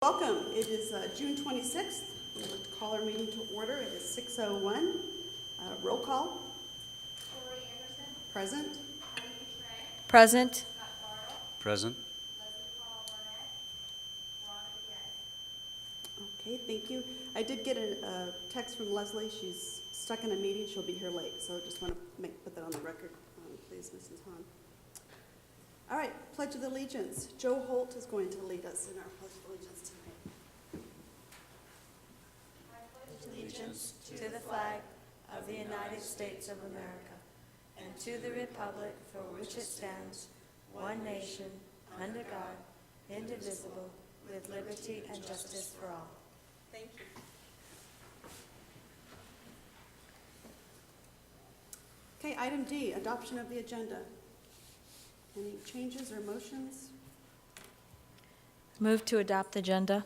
Welcome. It is June 26th. We would call our meeting to order. It is 6:01. Roll call. Present. Present. Present. Okay, thank you. I did get a text from Leslie. She's stuck in a meeting. She'll be here late, so just want to put that on the record, please, Mrs. Hahn. All right, Pledge of Allegiance. Joe Holt is going to lead us in our Pledge of Allegiance tonight. Allegiance to the flag of the United States of America and to the republic for which it stands, one nation, under God, indivisible, with liberty and justice for all. Thank you. Okay, item D, adoption of the agenda. Any changes or motions? Move to adopt the agenda.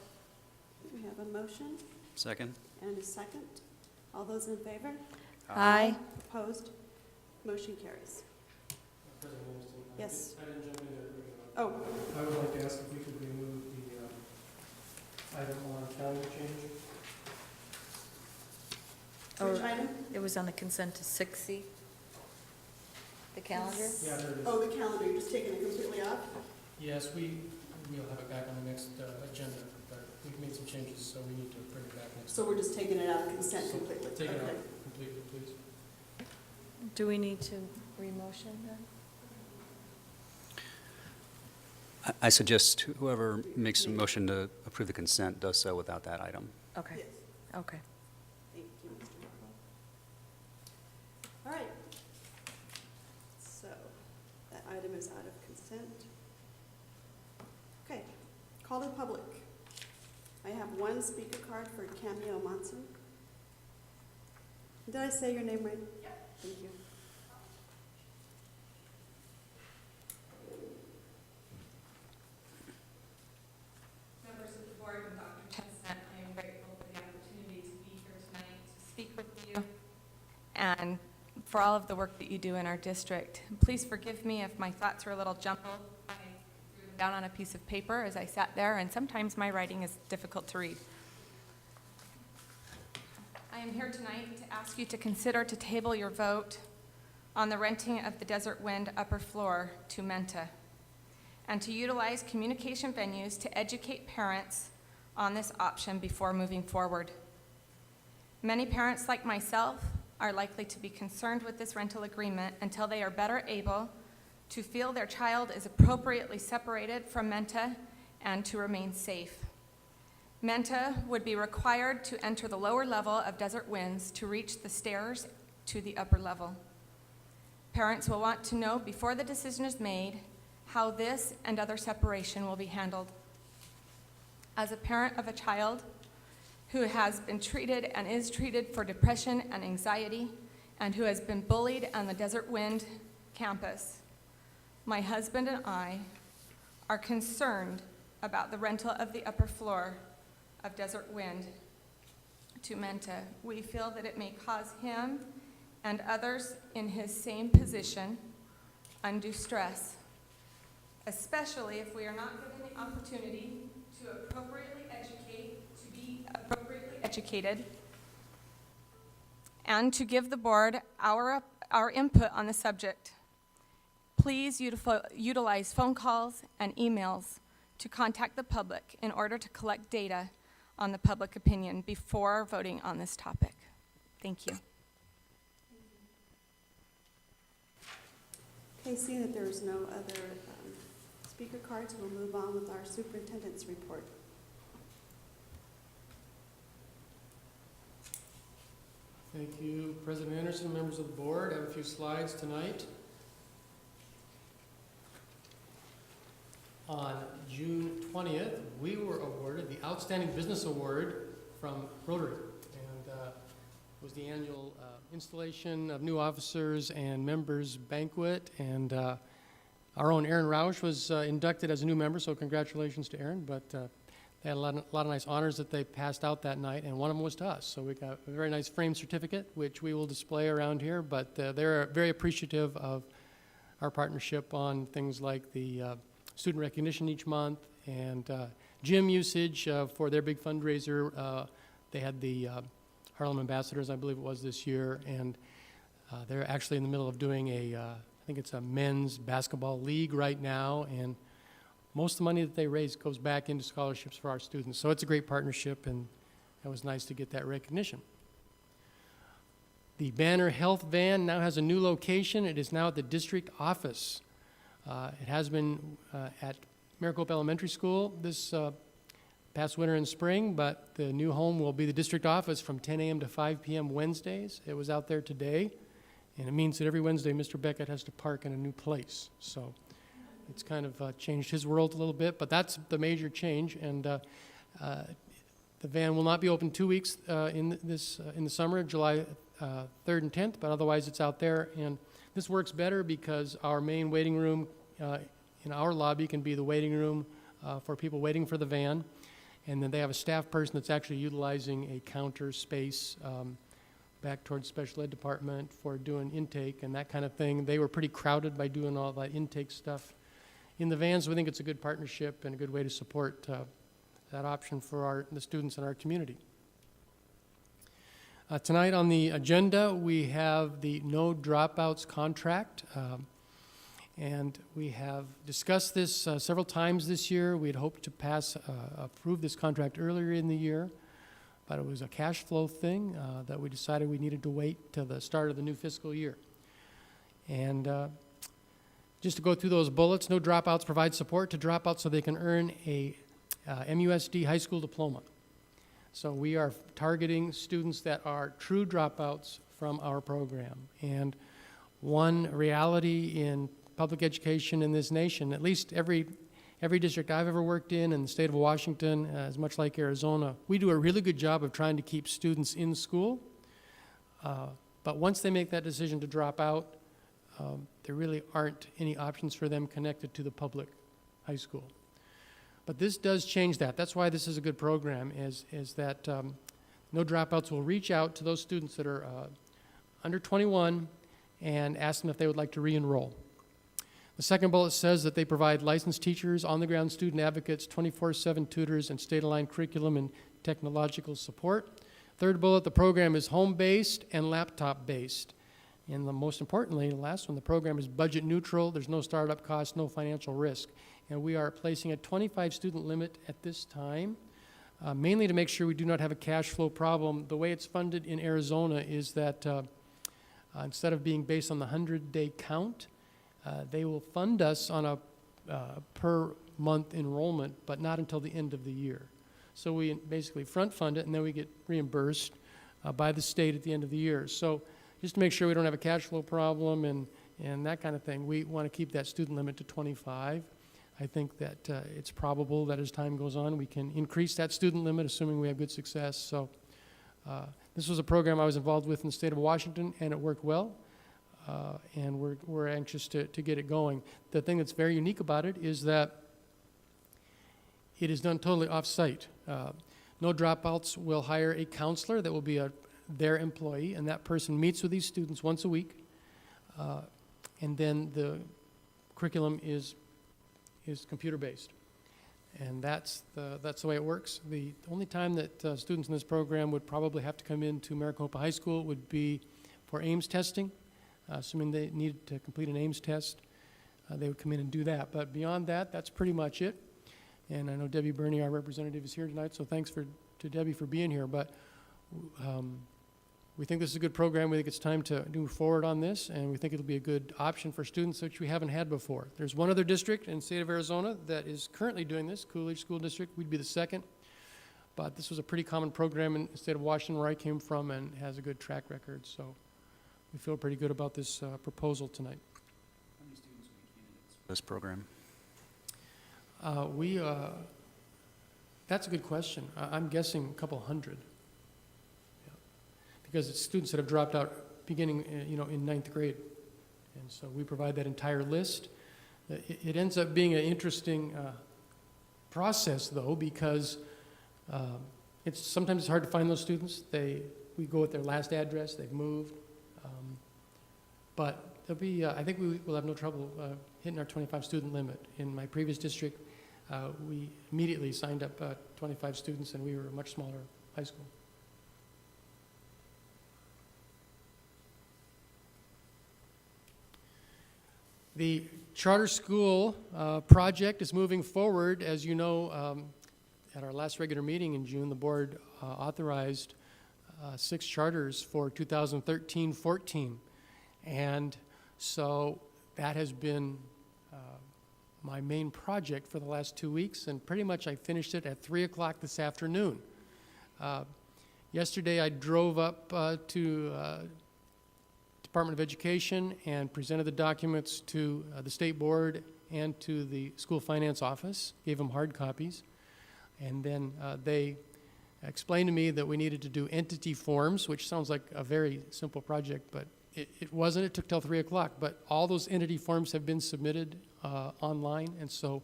We have a motion Second. and a second. All those in favor? Aye. Opposed? Motion carries. President Anderson, Yes. I didn't jump in there. Oh, I would like to ask if we could remove the item on calendar change. which item? It was on the consent to 6C. The calendar? Yeah, there it is. Oh, the calendar, you're just taking it completely off? Yes, we'll have it back on the next agenda, but we've made some changes, so we need to bring it back next. So we're just taking it out of consent So completely? Take it Okay. out completely, please. Do we need to re-motion then? I suggest whoever makes a motion to approve the consent does so without that item. Okay, Yes. okay. Thank you, Mr. Rockwell. All right. So that item is out of consent. Okay, call to the public. I have one speaker card for Cameo Monson. Did I say your name right? Yeah. Thank you. Members of the board and Dr. Chestnut, I am grateful for the opportunity to be here tonight to speak with you and for all of the work that you do in our district. Please forgive me if my thoughts are a little jumbled. I threw them down on a piece of paper as I sat there, and sometimes my writing is difficult to read. I am here tonight to ask you to consider to table your vote on the renting of the Desert Wind upper floor to Menta, and to utilize communication venues to educate parents on this option before moving forward. Many parents like myself are likely to be concerned with this rental agreement until they are better able to feel their child is appropriately separated from Menta and to remain safe. Menta would be required to enter the lower level of Desert Winds to reach the stairs to the upper level. Parents will want to know before the decision is made how this and other separation will be handled. As a parent of a child who has been treated and is treated for depression and anxiety, and who has been bullied on the Desert Wind campus, my husband and I are concerned about the rental of the upper floor of Desert Wind to Menta. We feel that it may cause him and others in his same position undue stress, especially if we are not given the opportunity to be appropriately educated, and to give the board our input on the subject. Please utilize phone calls and emails to contact the public in order to collect data on the public opinion before voting on this topic. Thank you. Okay, seeing that there's no other speaker cards, we'll move on with our superintendent's report. Thank you, President Anderson, members of the board. I have a few slides tonight. On June 20th, we were awarded the Outstanding Business Award from Rotary. And it was the annual installation of new officers and members banquet. And our own Aaron Rausch was inducted as a new member, so congratulations to Aaron. But they had a lot of nice honors that they passed out that night, and one of them was to us. So we got a very nice framed certificate, which we will display around here. But they're very appreciative of our partnership on things like the student recognition each month, and gym usage for their big fundraiser. They had the Harlem Ambassadors, I believe it was this year, and they're actually in the middle of doing I think it's a men's basketball league right now, and most of the money that they raise goes back into scholarships for our students. So it's a great partnership, and it was nice to get that recognition. The Banner Health Van now has a new location. It is now at the district office. It has been at Maricopa Elementary School this past winter and spring, but the new home will be the district office from 10 a.m. to 5 p.m. Wednesdays. It was out there today, and it means that every Wednesday Mr. Beckett has to park in a new place. So it's kind of changed his world a little bit, but that's the major change. And the van will not be open 2 weeks in the summer, July 3rd and 10th, but otherwise it's out there. And this works better because our main waiting room in our lobby can be the waiting room for people waiting for the van. And then they have a staff person that's actually utilizing a counter space back towards special ed department for doing intake and that kind of thing. They were pretty crowded by doing all that intake stuff in the vans. We think it's a good partnership and a good way to support that option for the students in our community. Tonight on the agenda, we have the no dropouts contract. And we have discussed this several times this year. We had hoped to approve this contract earlier in the year, but it was a cash flow thing that we decided we needed to wait till the start of the new fiscal year. And just to go through those bullets, no dropouts provide support to dropouts so they can earn a MUSD high school diploma. So we are targeting students that are true dropouts from our program. And one reality in public education in this nation, at least every district I've ever worked in the state of Washington, as much like Arizona, we do a really good job of trying to keep students in school. But once they make that decision to drop out, there really aren't any options for them connected to the public high school. But this does change that. That's why this is a good program, is that no dropouts will reach out to those students that are under 21 and ask them if they would like to re-enroll. The second bullet says that they provide licensed teachers, on-the-ground student advocates, 24/7 tutors, and state-aligned curriculum and technological support. Third bullet, the program is home-based and laptop-based. And most importantly, the last one, the program is budget neutral. There's no startup cost, no financial risk. And we are placing a 25 student limit at this time, mainly to make sure we do not have a cash flow problem. The way it's funded in Arizona is that instead of being based on the 100-day count, they will fund us on a per month enrollment, but not until the end of the year. So we basically front fund it, and then we get reimbursed by the state at the end of the year. So just to make sure we don't have a cash flow problem and that kind of thing, we want to keep that student limit to 25. I think that it's probable that as time goes on, we can increase that student limit, assuming we have good success. So this was a program I was involved with in the state of Washington, and it worked well. And we're anxious to get it going. The thing that's very unique about it is that it is done totally off-site. No Dropouts will hire a counselor that will be their employee, and that person meets with these students once a week. And then the curriculum is computer-based. And that's the way it works. The only time that students in this program would probably have to come into Maricopa High School would be for Ames testing. Assuming they needed to complete an Ames test, they would come in and do that. But beyond that, that's pretty much it. And I know Debbie Burney, our representative, is here tonight, so thanks to Debbie for being here. But we think this is a good program. We think it's time to move forward on this, and we think it'll be a good option for students which we haven't had before. There's one other district in the state of Arizona that is currently doing this, Coolidge School District. We'd be the second. But this was a pretty common program in the state of Washington where I came from and has a good track record. So we feel pretty good about this proposal tonight. How many students will be candidates for this program? That's a good question. I'm guessing a couple hundred. Yeah. Because it's students that have dropped out beginning, in 9th grade. And so we provide that entire list. It ends up being an interesting process, though, because sometimes it's hard to find those students. We go with their last address, they've moved. But there'll be, I think we will have no trouble hitting our 25 student limit. In my previous district, we immediately signed up 25 students, and we were a much smaller high school. The charter school project is moving forward. As you know, at our last regular meeting in June, the board authorized 6 charters for 2013-14. And so that has been my main project for the last 2 weeks, and pretty much I finished it at 3 o'clock this afternoon. Yesterday I drove up to Department of Education and presented the documents to the state board and to the school finance office, gave them hard copies, and then they explained to me that we needed to do entity forms, which sounds like a very simple project, but it wasn't. It took till 3 o'clock, but all those entity forms have been submitted online, and so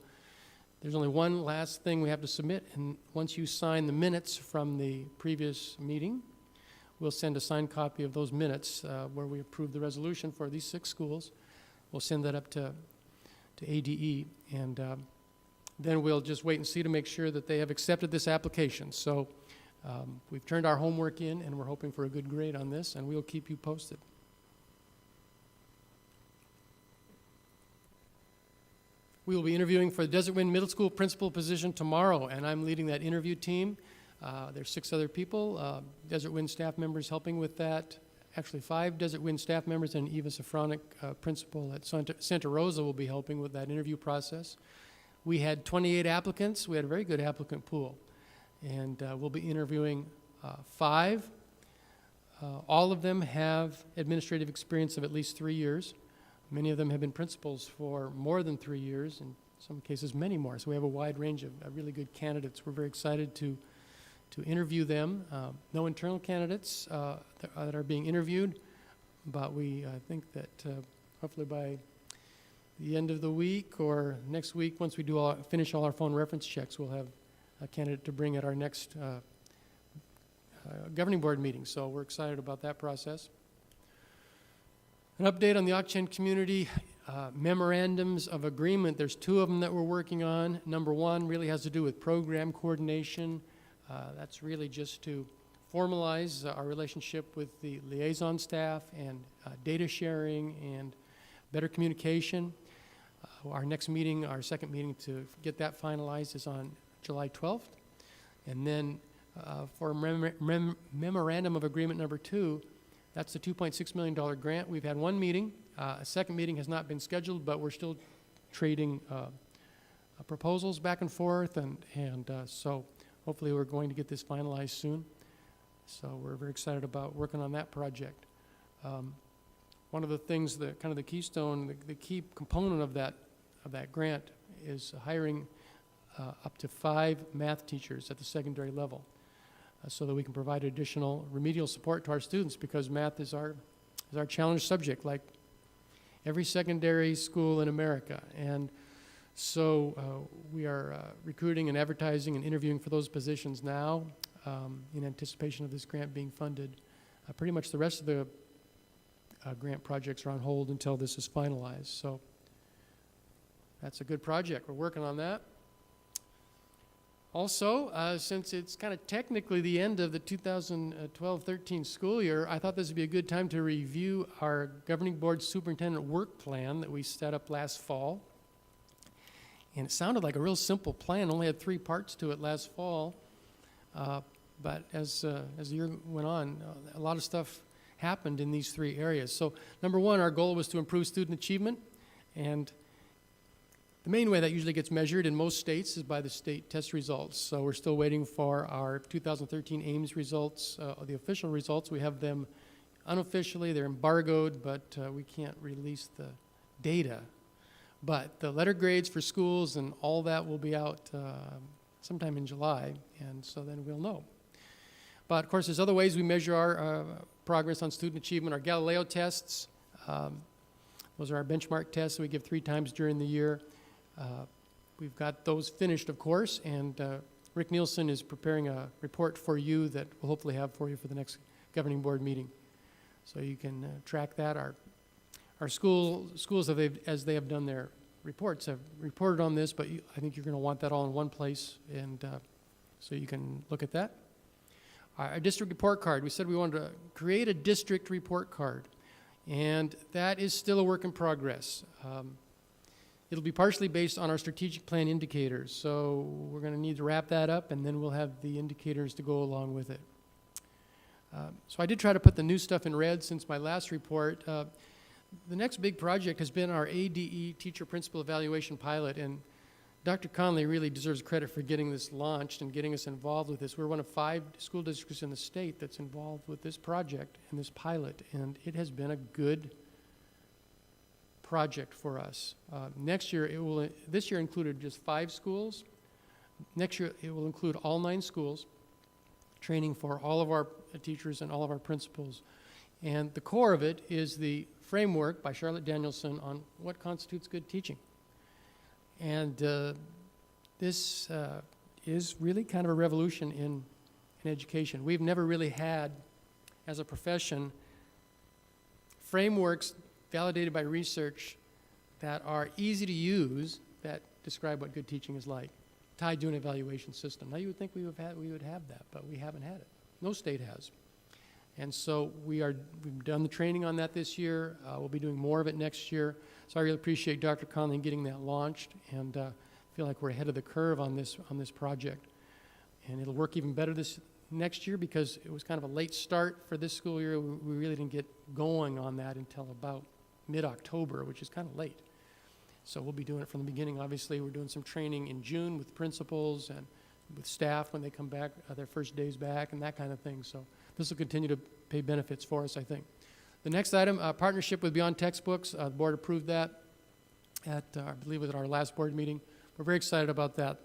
there's only one last thing we have to submit, and once you sign the minutes from the previous meeting, we'll send a signed copy of those minutes where we approve the resolution for these 6 schools. We'll send that up to ADE, and then we'll just wait and see to make sure that they have accepted this application. So we've turned our homework in, and we're hoping for a good grade on this, and we'll keep you posted. We will be interviewing for the Desert Wind Middle School principal position tomorrow, and I'm leading that interview team. There's 6 other people, Desert Wind staff members helping with that. Actually, 5 Desert Wind staff members and Eva Safronic, principal at Santa Rosa, will be helping with that interview process. We had 28 applicants. We had a very good applicant pool. And we'll be interviewing 5. All of them have administrative experience of at least 3 years. Many of them have been principals for more than 3 years, in some cases many more. So we have a wide range of really good candidates. We're very excited to interview them. No internal candidates that are being interviewed, but we think that hopefully by the end of the week or next week, once we do finish all our phone reference checks, we'll have a candidate to bring at our next governing board meeting. So we're excited about that process. An update on the Ak-Chin community memorandums of agreement. There's 2 of them that we're working on. Number 1 really has to do with program coordination. That's really just to formalize our relationship with the liaison staff and data sharing and better communication. Our next meeting, our second meeting to get that finalized, is on July 12th. And then for memorandum of agreement number 2, that's the $2.6 million grant. We've had 1 meeting. A second meeting has not been scheduled, but we're still trading proposals back and forth, and so hopefully we're going to get this finalized soon. So we're very excited about working on that project. One of the things, the keystone, the key component of that grant is hiring up to 5 math teachers at the secondary level, so that we can provide additional remedial support to our students, because math is our challenge subject, like every secondary school in America. And so we are recruiting and advertising and interviewing for those positions now in anticipation of this grant being funded. Pretty much the rest of the grant projects are on hold until this is finalized. So that's a good project. We're working on that. Also, since it's kind of technically the end of the 2012-13 school year, I thought this would be a good time to review our governing board superintendent work plan that we set up last fall. And it sounded like a real simple plan, only had 3 parts to it last fall. But as the year went on, a lot of stuff happened in these 3 areas. So number 1, our goal was to improve student achievement. And the main way that usually gets measured in most states is by the state test results. So we're still waiting for our 2013 Ames results, the official results. We have them unofficially. They're embargoed, but we can't release the data. But the letter grades for schools and all that will be out sometime in July, and so then we'll know. But, of course, there's other ways we measure our progress on student achievement. Our Galileo tests, those are our benchmark tests that we give 3 times during the year. We've got those finished, of course, and Rick Nielsen is preparing a report for you that we'll hopefully have for you for the next governing board meeting. So you can track that. Our schools, as they have done their reports have reported on this, but I think you're going to want that all in one place, and so you can look at that. Our district report card, we said we wanted to create a district report card, and that is still a work in progress. It'll be partially based on our strategic plan indicators, so we're going to need to wrap that up, and then we'll have the indicators to go along with it. So I did try to put the new stuff in red since my last report. The next big project has been our ADE Teacher Principal Evaluation Pilot, and Dr. Conley really deserves credit for getting this launched and getting us involved with this. We're one of 5 school districts in the state that's involved with this project and this pilot, and it has been a good project for us. Next year, this year included just 5 schools. Next year, it will include all 9 schools, training for all of our teachers and all of our principals. And the core of it is the framework by Charlotte Danielson on what constitutes good teaching. And this is really kind of a revolution in education. We've never really had, as a profession, frameworks validated by research that are easy to use that describe what good teaching is like, tied to an evaluation system. Now you would think we would have that, but we haven't had it. No state has. And so we've done the training on that this year. We'll be doing more of it next year. So I really appreciate Dr. Conley getting that launched, and feel like we're ahead of the curve on this project. And it'll work even better this next year because it was kind of a late start for this school year. We really didn't get going on that until about mid-October, which is kind of late. So we'll be doing it from the beginning. Obviously, we're doing some training in June with principals and with staff when they come back, their first days back, and that kind of thing. So this will continue to pay benefits for us, I think. The next item, partnership with Beyond Textbooks. The board approved that at, I believe, at our last board meeting. We're very excited about that.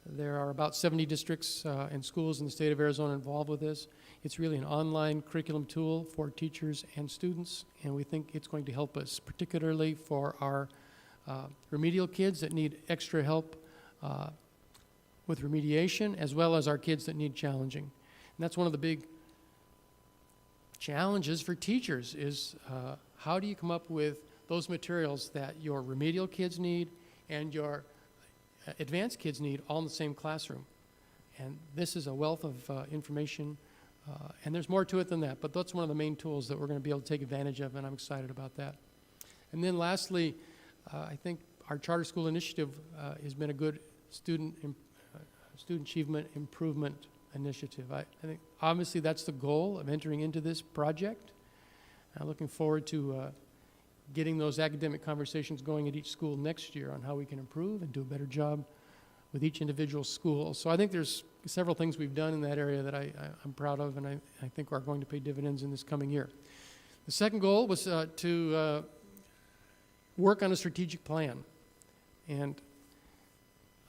There are about 70 districts and schools in the state of Arizona involved with this. It's really an online curriculum tool for teachers and students, and we think it's going to help us, particularly for our remedial kids that need extra help with remediation, as well as our kids that need challenging. And that's one of the big challenges for teachers is how do you come up with those materials that your remedial kids need and your advanced kids need all in the same classroom. And this is a wealth of information, and there's more to it than that, but that's one of the main tools that we're going to be able to take advantage of, and I'm excited about that. And then lastly, I think our charter school initiative has been a good student achievement improvement initiative. I think obviously that's the goal of entering into this project. I'm looking forward to getting those academic conversations going at each school next year on how we can improve and do a better job with each individual school. So I think there's several things we've done in that area that I'm proud of, and I think are going to pay dividends in this coming year. The second goal was to work on a strategic plan. And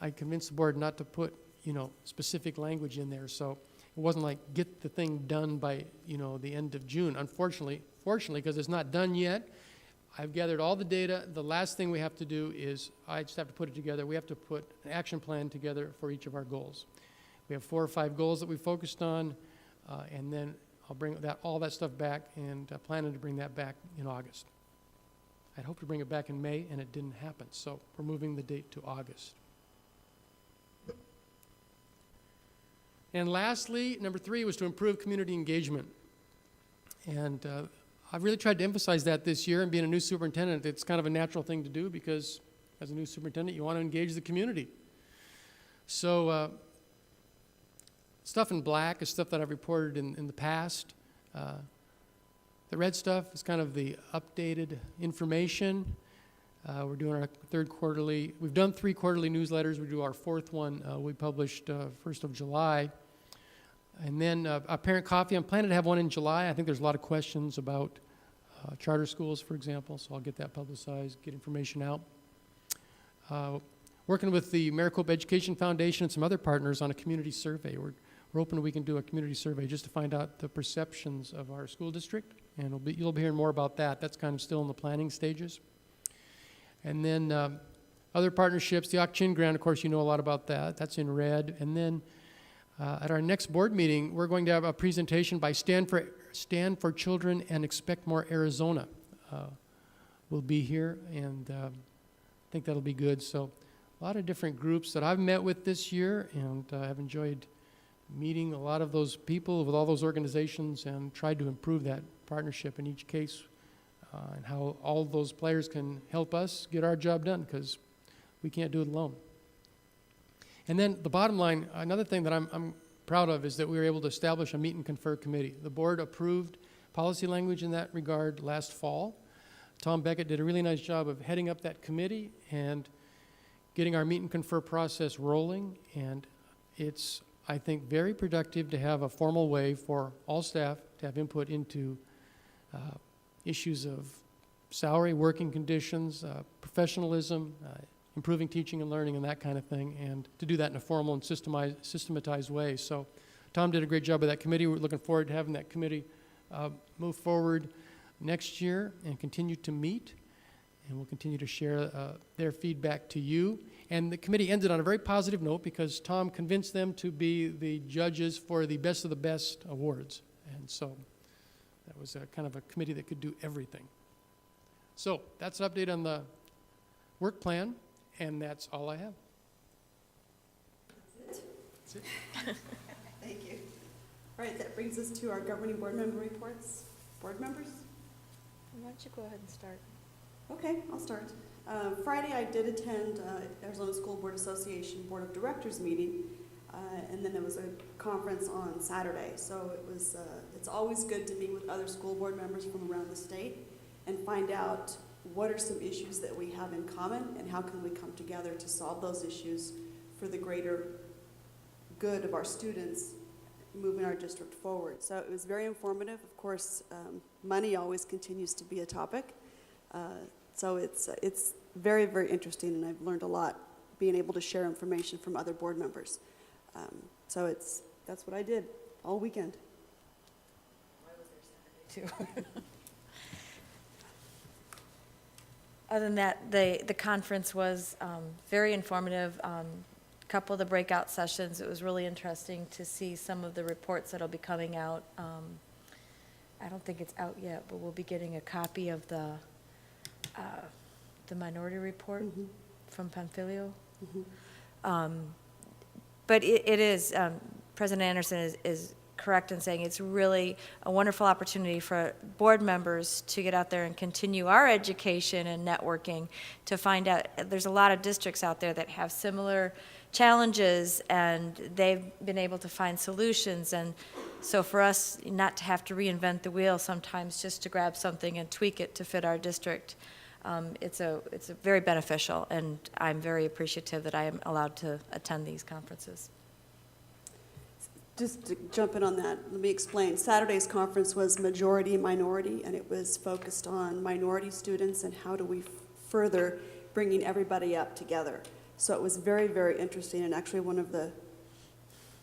I convinced the board not to put, specific language in there. So it wasn't like get the thing done by, the end of June. Fortunately, because it's not done yet, I've gathered all the data. The last thing we have to do is I just have to put it together. We have to put an action plan together for each of our goals. We have 4 or 5 goals that we focused on, and then I'll bring all that stuff back, and planning to bring that back in August. I'd hoped to bring it back in May, and it didn't happen, so we're moving the date to August. And lastly, number 3 was to improve community engagement. And I've really tried to emphasize that this year, and being a new superintendent, it's kind of a natural thing to do because as a new superintendent, you want to engage the community. So stuff in black is stuff that I've reported in the past. The red stuff is kind of the updated information. We're doing our 3rd quarterly. We've done 3 quarterly newsletters. We do our 4th one. We published 1st of July. And then a parent coffee. I'm planning to have one in July. I think there's a lot of questions about charter schools, for example, so I'll get that publicized, get information out. Working with the Maricopa Education Foundation and some other partners on a community survey. We're hoping we can do a community survey just to find out the perceptions of our school district, and you'll be hearing more about that. That's kind of still in the planning stages. And then other partnerships, the Ak-Chin Grant, of course, you know a lot about that. That's in red. And then at our next board meeting, we're going to have a presentation by Stand for Children and Expect More Arizona. Will be here, and think that'll be good. So a lot of different groups that I've met with this year, and I've enjoyed meeting a lot of those people with all those organizations and tried to improve that partnership in each case, and how all those players can help us get our job done, because we can't do it alone. And then the bottom line, another thing that I'm proud of is that we were able to establish a meet and confer committee. The board approved policy language in that regard last fall. Tom Beckett did a really nice job of heading up that committee and getting our meet and confer process rolling, and it's, I think, very productive to have a formal way for all staff to have input into issues of salary, working conditions, professionalism, improving teaching and learning and that kind of thing, and to do that in a formal and systematized way. So Tom did a great job with that committee. We're looking forward to having that committee move forward next year and continue to meet, and we'll continue to share their feedback to you. And the committee ended on a very positive note because Tom convinced them to be the judges for the Best of the Best awards. And so that was a kind of a committee that could do everything. So that's an update on the work plan, and that's all I have. That's it. Thank you. All right, that brings us to our governing board member reports. Board members? Why don't you go ahead and start? Okay, I'll start. Friday, I did attend Arizona School Board Association Board of Directors meeting, and then there was a conference on Saturday. So it was, it's always good to meet with other school board members from around the state and find out what are some issues that we have in common and how can we come together to solve those issues for the greater good of our students moving our district forward. So it was very informative. Of course, money always continues to be a topic. So it's very, very interesting, and I've learned a lot being able to share information from other board members. So that's what I did all weekend. I was there Saturday, too. Other than that, the conference was very informative. A couple of the breakout sessions, it was really interesting to see some of the reports that'll be coming out. I don't think it's out yet, but we'll be getting a copy of the minority report from Pamphilio. But it is, President Anderson is correct in saying it's really a wonderful opportunity for board members to get out there and continue our education and networking to find out. There's a lot of districts out there that have similar challenges, and they've been able to find solutions. And so for us not to have to reinvent the wheel sometimes, just to grab something and tweak it to fit our district, it's a very beneficial, and I'm very appreciative that I am allowed to attend these conferences. Just to jump in on that, let me explain. Saturday's conference was majority-minority, and it was focused on minority students and how do we further bringing everybody up together. So it was very, very interesting, and actually one of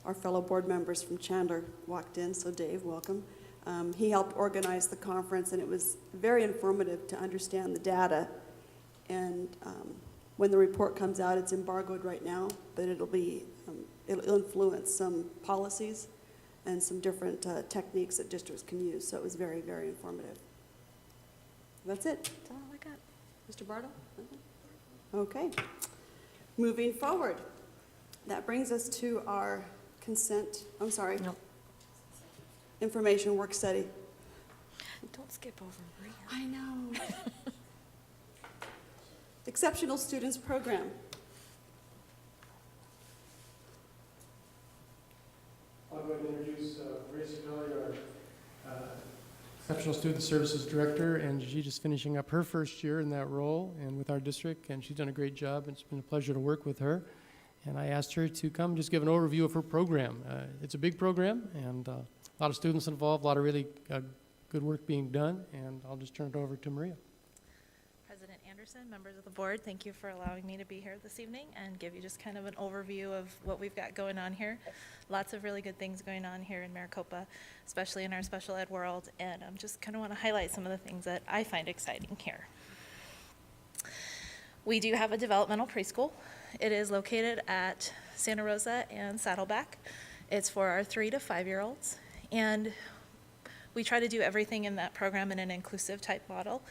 our fellow board members from Chandler walked in, so Dave, welcome. He helped organize the conference, and it was very informative to understand the data. And when the report comes out, it's embargoed right now, but it'll influence some policies and some different techniques that districts can use. So it was very, very informative. That's it. That's all I got. Mr. Bartle? Okay. Moving forward, that brings us to our Nope. information work study. Don't skip over Maria. I know. Exceptional Students Program. I'll go ahead and introduce Maria Sigali, our Exceptional Student Services Director, and she's just finishing up her first year in that role and with our district, and she's done a great job. It's been a pleasure to work with her. And I asked her to come just give an overview of her program. It's a big program, and a lot of students involved, a lot of really good work being done, and I'll just turn it over to Maria. President Anderson, members of the board, thank you for allowing me to be here this evening and give you just kind of an overview of what we've got going on here. Lots of really good things going on here in Maricopa, especially in our special ed world, and I just kind of want to highlight some of the things that I find exciting here. We do have a developmental preschool. It is located at Santa Rosa and Saddleback. It's for our 3 to 5-year-olds, and we try to do everything in that program in an inclusive type model.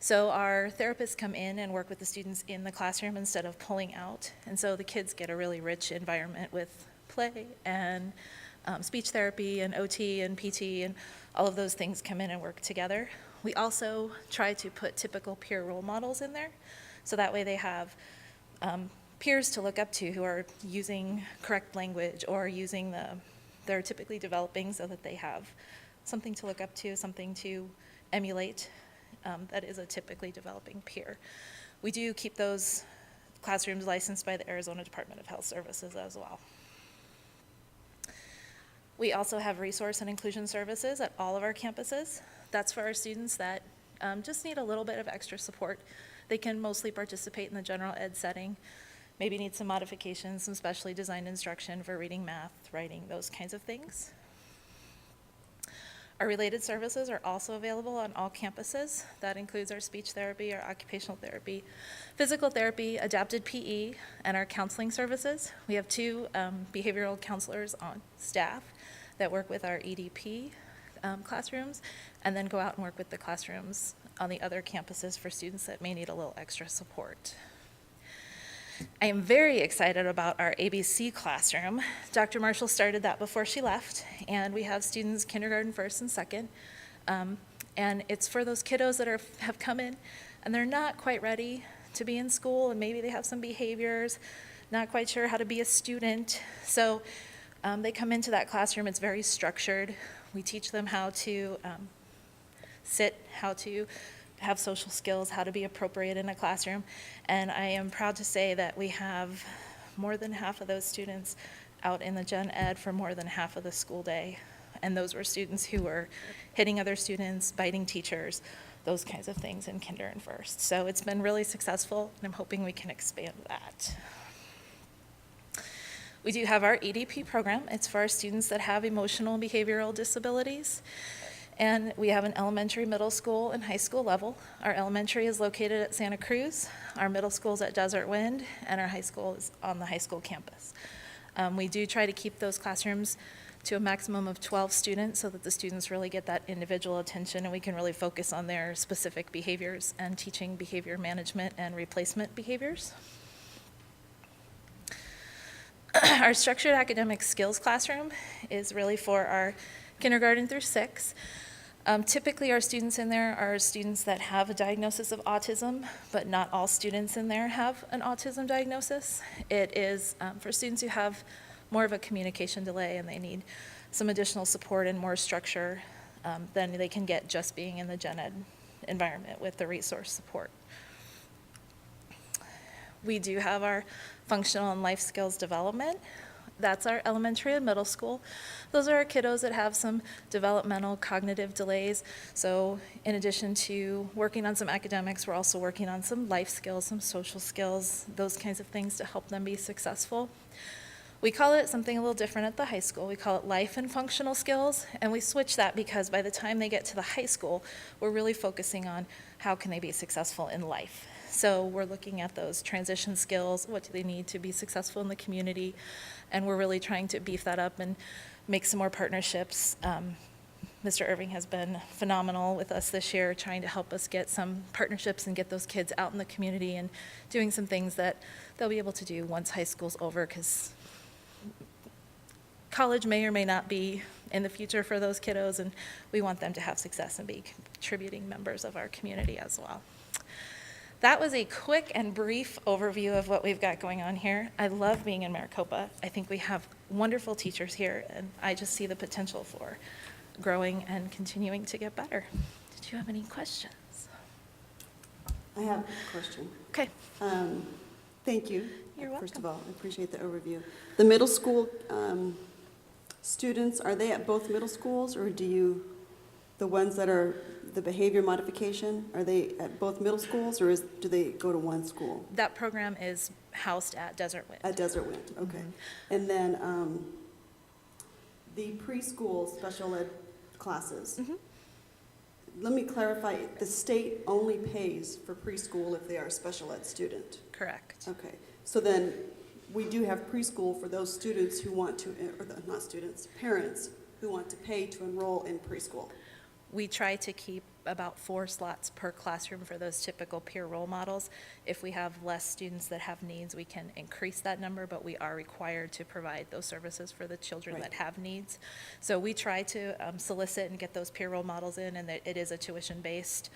So our therapists come in and work with the students in the classroom instead of pulling out. And so the kids get a really rich environment with play and speech therapy and OT and PT, and all of those things come in and work together. We also try to put typical peer role models in there, so that way they have peers to look up to who are using correct language or using they're typically developing, so that they have something to look up to, something to emulate that is a typically developing peer. We do keep those classrooms licensed by the Arizona Department of Health Services as well. We also have resource and inclusion services at all of our campuses. That's for our students that just need a little bit of extra support. They can mostly participate in the general ed setting, maybe need some modifications, some specially designed instruction for reading, math, writing, those kinds of things. Our related services are also available on all campuses. That includes our speech therapy, our occupational therapy, physical therapy, adapted PE, and our counseling services. We have 2 behavioral counselors on staff that work with our EDP classrooms, and then go out and work with the classrooms on the other campuses for students that may need a little extra support. I am very excited about our ABC classroom. Dr. Marshall started that before she left, and we have students kindergarten, first and second. And it's for those kiddos that have come in and they're not quite ready to be in school, and maybe they have some behaviors, not quite sure how to be a student. So they come into that classroom, it's very structured. We teach them how to sit, how to have social skills, how to be appropriate in a classroom. And I am proud to say that we have more than half of those students out in the gen ed for more than half of the school day. And those were students who were hitting other students, biting teachers, those kinds of things in kinder and first. So it's been really successful, and I'm hoping we can expand that. We do have our EDP program. It's for our students that have emotional and behavioral disabilities. And we have an elementary, middle school, and high school level. Our elementary is located at Santa Cruz, our middle school is at Desert Wind, and our high school is on the high school campus. We do try to keep those classrooms to a maximum of 12 students so that the students really get that individual attention, and we can really focus on their specific behaviors and teaching behavior management and replacement behaviors. Our structured academic skills classroom is really for our kindergarten through 6. Typically, our students in there are students that have a diagnosis of autism, but not all students in there have an autism diagnosis. It is for students who have more of a communication delay and they need some additional support and more structure than they can get just being in the gen ed environment with the resource support. We do have our functional and life skills development. That's our elementary and middle school. Those are our kiddos that have some developmental cognitive delays. So in addition to working on some academics, we're also working on some life skills, some social skills, those kinds of things to help them be successful. We call it something a little different at the high school. We call it life and functional skills, and we switch that because by the time they get to the high school, we're really focusing on how can they be successful in life. So we're looking at those transition skills, what do they need to be successful in the community, and we're really trying to beef that up and make some more partnerships. Mr. Irving has been phenomenal with us this year, trying to help us get some partnerships and get those kids out in the community and doing some things that they'll be able to do once high school's over, because college may or may not be in the future for those kiddos, and we want them to have success and be contributing members of our community as well. That was a quick and brief overview of what we've got going on here. I love being in Maricopa. I think we have wonderful teachers here, and I just see the potential for growing and continuing to get better. Did you have any questions? I have a question. Okay. Thank you. You're First of welcome. all, I appreciate the overview. The middle school students, are they at both middle schools, or do you, the ones that are the behavior modification, are they at both middle schools, or do they go to one school? That program is housed at Desert Wind. At Desert Wind, okay. Mm-hmm. And then the preschool special ed classes. Mm-hmm. Let me clarify, the state only pays for preschool if they are a special ed student. Correct. Okay, so then we do have preschool for those students who want to, or not students, parents who want to pay to enroll in preschool. We try to keep about 4 slots per classroom for those typical peer role models. If we have less students that have needs, we can increase that number, but we are required to provide those services for the children Right. that have needs. So we try to solicit and get those peer role models in, and that it is a tuition-based,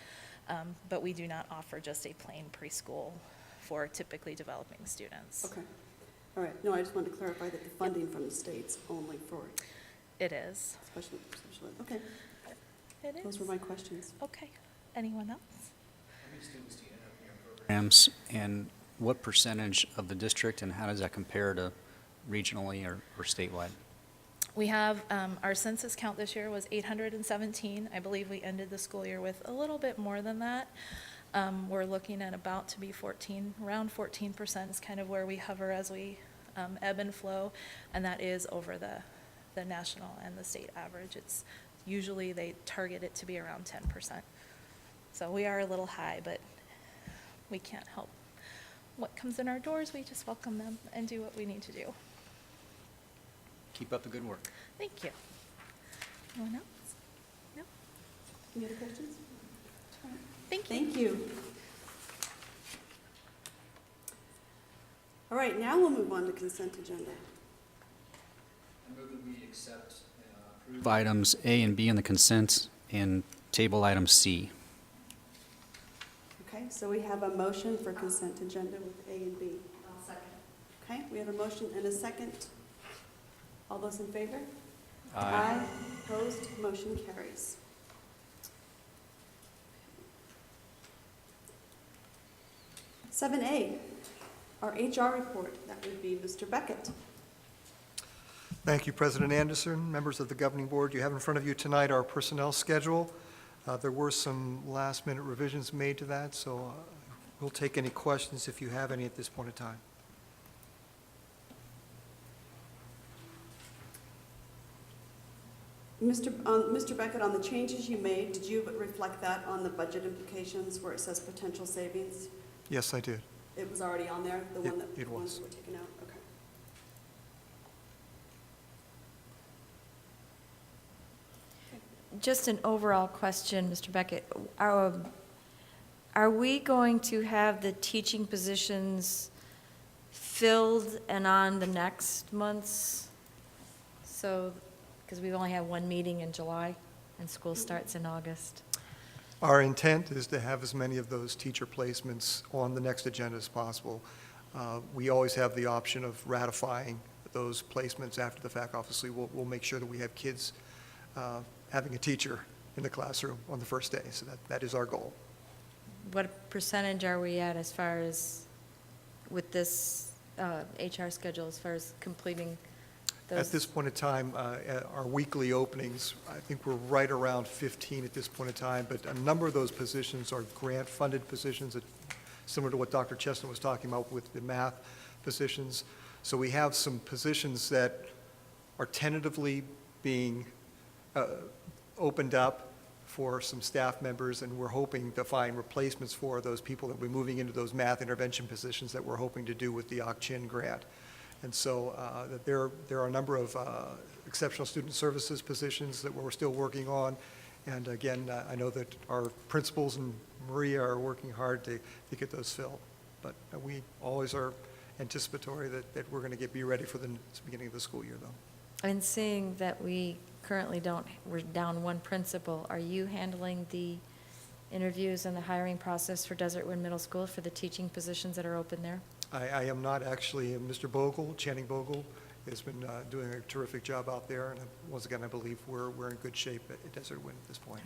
but we do not offer just a plain preschool for typically developing students. Okay. All right. No, I just wanted to clarify that the funding from the state's only for It is. special ed. Okay, It those is. were my questions. Okay. Anyone else? Programs, and what percentage of the district, and how does that compare to regionally or statewide? We have, our census count this year was 817. I believe we ended the school year with a little bit more than that. We're looking at about to be 14, around 14% is kind of where we hover as we ebb and flow, and that is over the national and the state average. It's usually they target it to be around 10%. So we are a little high, but we can't help what comes in our doors. We just welcome them and do what we need to do. Keep up the good work. Thank you. Anyone else? No? Any other questions? Thank you. Thank you. All right, now we'll move on to consent agenda. I move that we accept and approve items A and B on the consent and table item C. Okay, so we have a motion for consent agenda with A and B. I'll second. Okay, we have a motion and a second. All those in favor? Opposed? Motion carries. Seven A, our HR report. That would be Mr. Beckett. Thank you, President Anderson, members of the governing board. You have in front of you tonight our personnel schedule. There were some last-minute revisions made to that, so we'll take any questions if you have any at this point in time. Mr. Beckett, on the changes you made, did you reflect that on the budget implications where it says potential savings? Yes, I did. It was already on there, the one that, It the ones was. that were taken out? Okay. Just an overall question, Mr. Beckett. Are we going to have the teaching positions filled and on the next month's? So, because we only have one meeting in July, and school starts in August. Our intent is to have as many of those teacher placements on the next agenda as possible. We always have the option of ratifying those placements after the fact. Obviously, we'll make sure that we have kids having a teacher in the classroom on the first day, so that is our goal. What percentage are we at as far as, with this HR schedule, as far as completing those? At this point in time, our weekly openings, I think we're right around 15 at this point in time, but a number of those positions are grant-funded positions, that, similar to what Dr. Chestnut was talking about with the math positions. So we have some positions that are tentatively being opened up for some staff members, and we're hoping to find replacements for those people that we're moving into those math intervention positions that we're hoping to do with the Ochin grant. And so there are a number of exceptional student services positions that we're still working on. And again, I know that our principals and Maria are working hard to get those filled. But we always are anticipatory that we're going to be ready for the beginning of the school year, though. And seeing that we currently we're down one principal, are you handling the interviews and the hiring process for Desert Wind Middle School for the teaching positions that are open there? I am not actually. Mr. Bogle, Channing Bogle, has been doing a terrific job out there. And once again, I believe we're in good shape at Desert Wind at this point.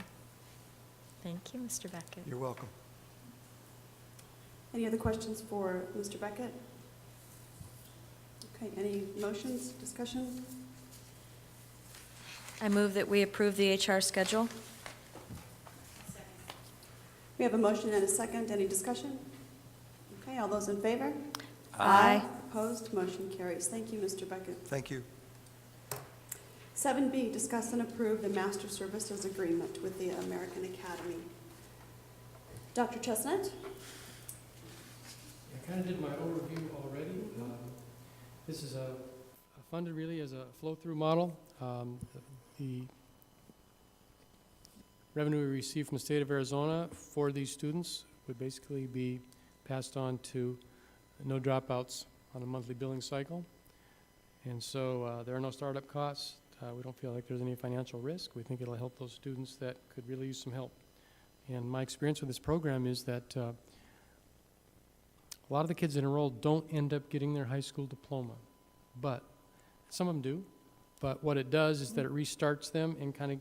Thank you, Mr. Beckett. You're welcome. Any other questions for Mr. Beckett? Okay, any motions, discussion? I move that we approve the HR schedule. We have a motion and a second. Any discussion? Okay, all those in favor? Aye. Opposed? Motion carries. Thank you, Mr. Beckett. Thank you. 7B, discuss and approve the master services agreement with the American Academy. Dr. Chestnut? I kind of did my overview already. This is funded really as a flow-through model. The revenue we receive from the state of Arizona for these students would basically be passed on to no dropouts on a monthly billing cycle. And so there are no startup costs. We don't feel like there's any financial risk. We think it'll help those students that could really use some help. And my experience with this program is that a lot of the kids that enroll don't end up getting their high school diploma, but some of them do. But what it does is that it restarts them and kind of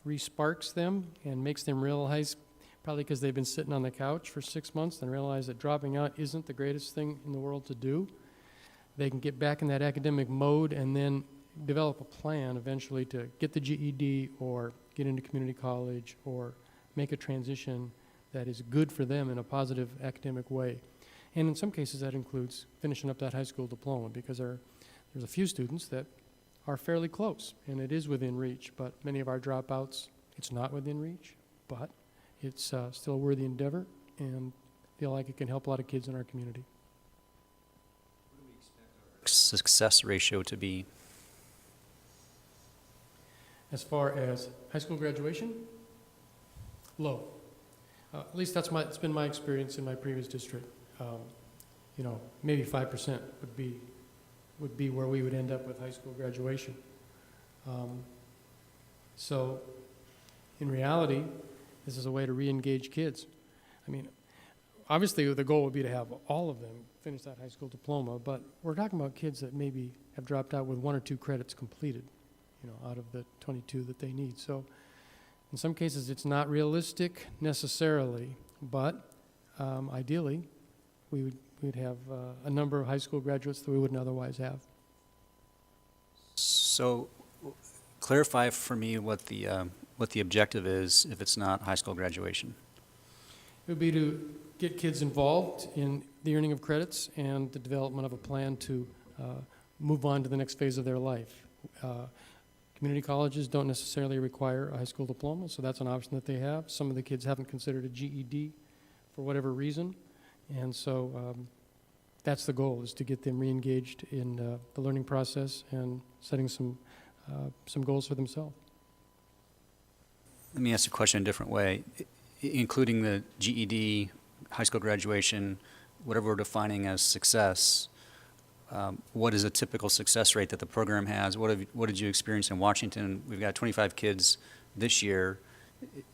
re-sparks them and makes them realize, probably because they've been sitting on the couch for 6 months and realize that dropping out isn't the greatest thing in the world to do. They can get back in that academic mode and then develop a plan eventually to get the GED or get into community college or make a transition that is good for them in a positive academic way. And in some cases that includes finishing up that high school diploma, because there's a few students that are fairly close and it is within reach, but many of our dropouts, it's not within reach, but it's still a worthy endeavor and feel like it can help a lot of kids in our community. Success ratio to be? As far as high school graduation, low. At least it's been my experience in my previous district. You know, maybe 5% would be where we would end up with high school graduation. So in reality, this is a way to re-engage kids. I mean, obviously the goal would be to have all of them finish that high school diploma, but we're talking about kids that maybe have dropped out with 1 or 2 credits completed, you know, out of the 22 that they need. So in some cases it's not realistic necessarily, but ideally we would have a number of high school graduates that we wouldn't otherwise have. So clarify for me what the objective is if it's not high school graduation. It would be to get kids involved in the earning of credits and the development of a plan to move on to the next phase of their life. Community colleges don't necessarily require a high school diploma, so that's an option that they have. Some of the kids haven't considered a GED for whatever reason, and so that's the goal, is to get them re-engaged in the learning process and setting some goals for themselves. Let me ask the question a different way. Including the GED, high school graduation, whatever we're defining as success, what is a typical success rate that the program has? What did you experience in Washington? We've got 25 kids this year.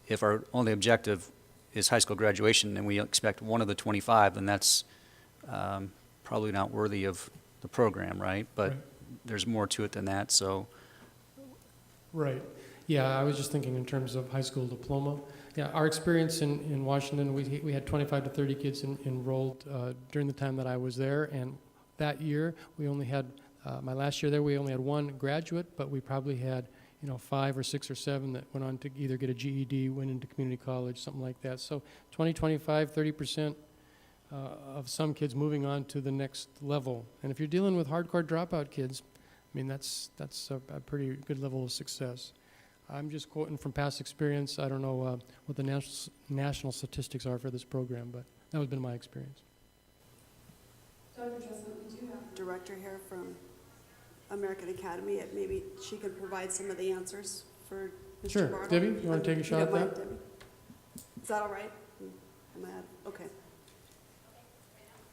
If our only objective is high school graduation and we expect one of the 25, then that's probably not worthy of the program, right? But Right. There's more to it than that, so. Right. Yeah, I was just thinking in terms of high school diploma. Yeah, our experience in Washington, we had 25 to 30 kids enrolled during the time that I was there, and that year we only had, my last year there, we only had 1 graduate, but we probably had, 5 or 6 or 7 that went on to either get a GED, went into community college, something like that. So 20, 25, 30% of some kids moving on to the next level. And if you're dealing with hardcore dropout kids, I mean, that's a pretty good level of success. I'm just quoting from past experience. I don't know what the national statistics are for this program, but that has been my experience. Dr. Chestnut, we do have a director here from American Academy. Maybe she can provide some of the answers for Mr. Sure. Bartle. Debbie, you want to take a shot at If you don't that? mind, Debbie? Is that all right? Am I okay.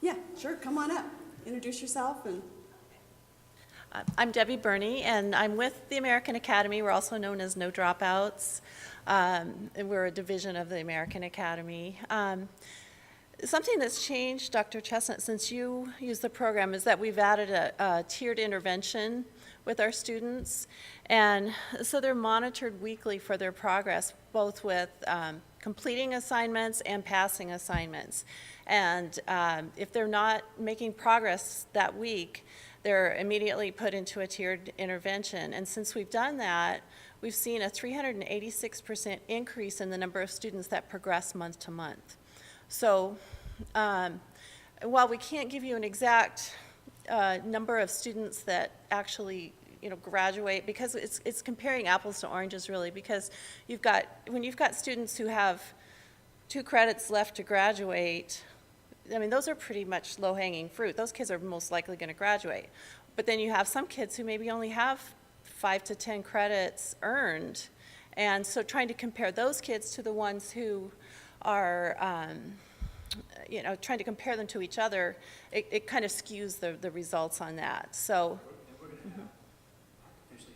Yeah, sure. Come on up. Introduce yourself and. I'm Debbie Burney, and I'm with the American Academy. We're also known as No Dropouts. And we're a division of the American Academy. Something that's changed, Dr. Chestnut, since you used the program is that we've added a tiered intervention with our students. And so they're monitored weekly for their progress, both with completing assignments and passing assignments. And if they're not making progress that week, they're immediately put into a tiered intervention. And since we've done that, we've seen a 386% increase in the number of students that progress month to month. So while we can't give you an exact number of students that actually graduate, because it's comparing apples to oranges really, because when you've got students who have 2 credits left to graduate, I mean, those are pretty much low-hanging fruit. Those kids are most likely going to graduate. But then you have some kids who maybe only have 5 to 10 credits earned, And so trying to compare those kids to the ones who are, trying to compare them to each other, it kind of skews the results on that. So,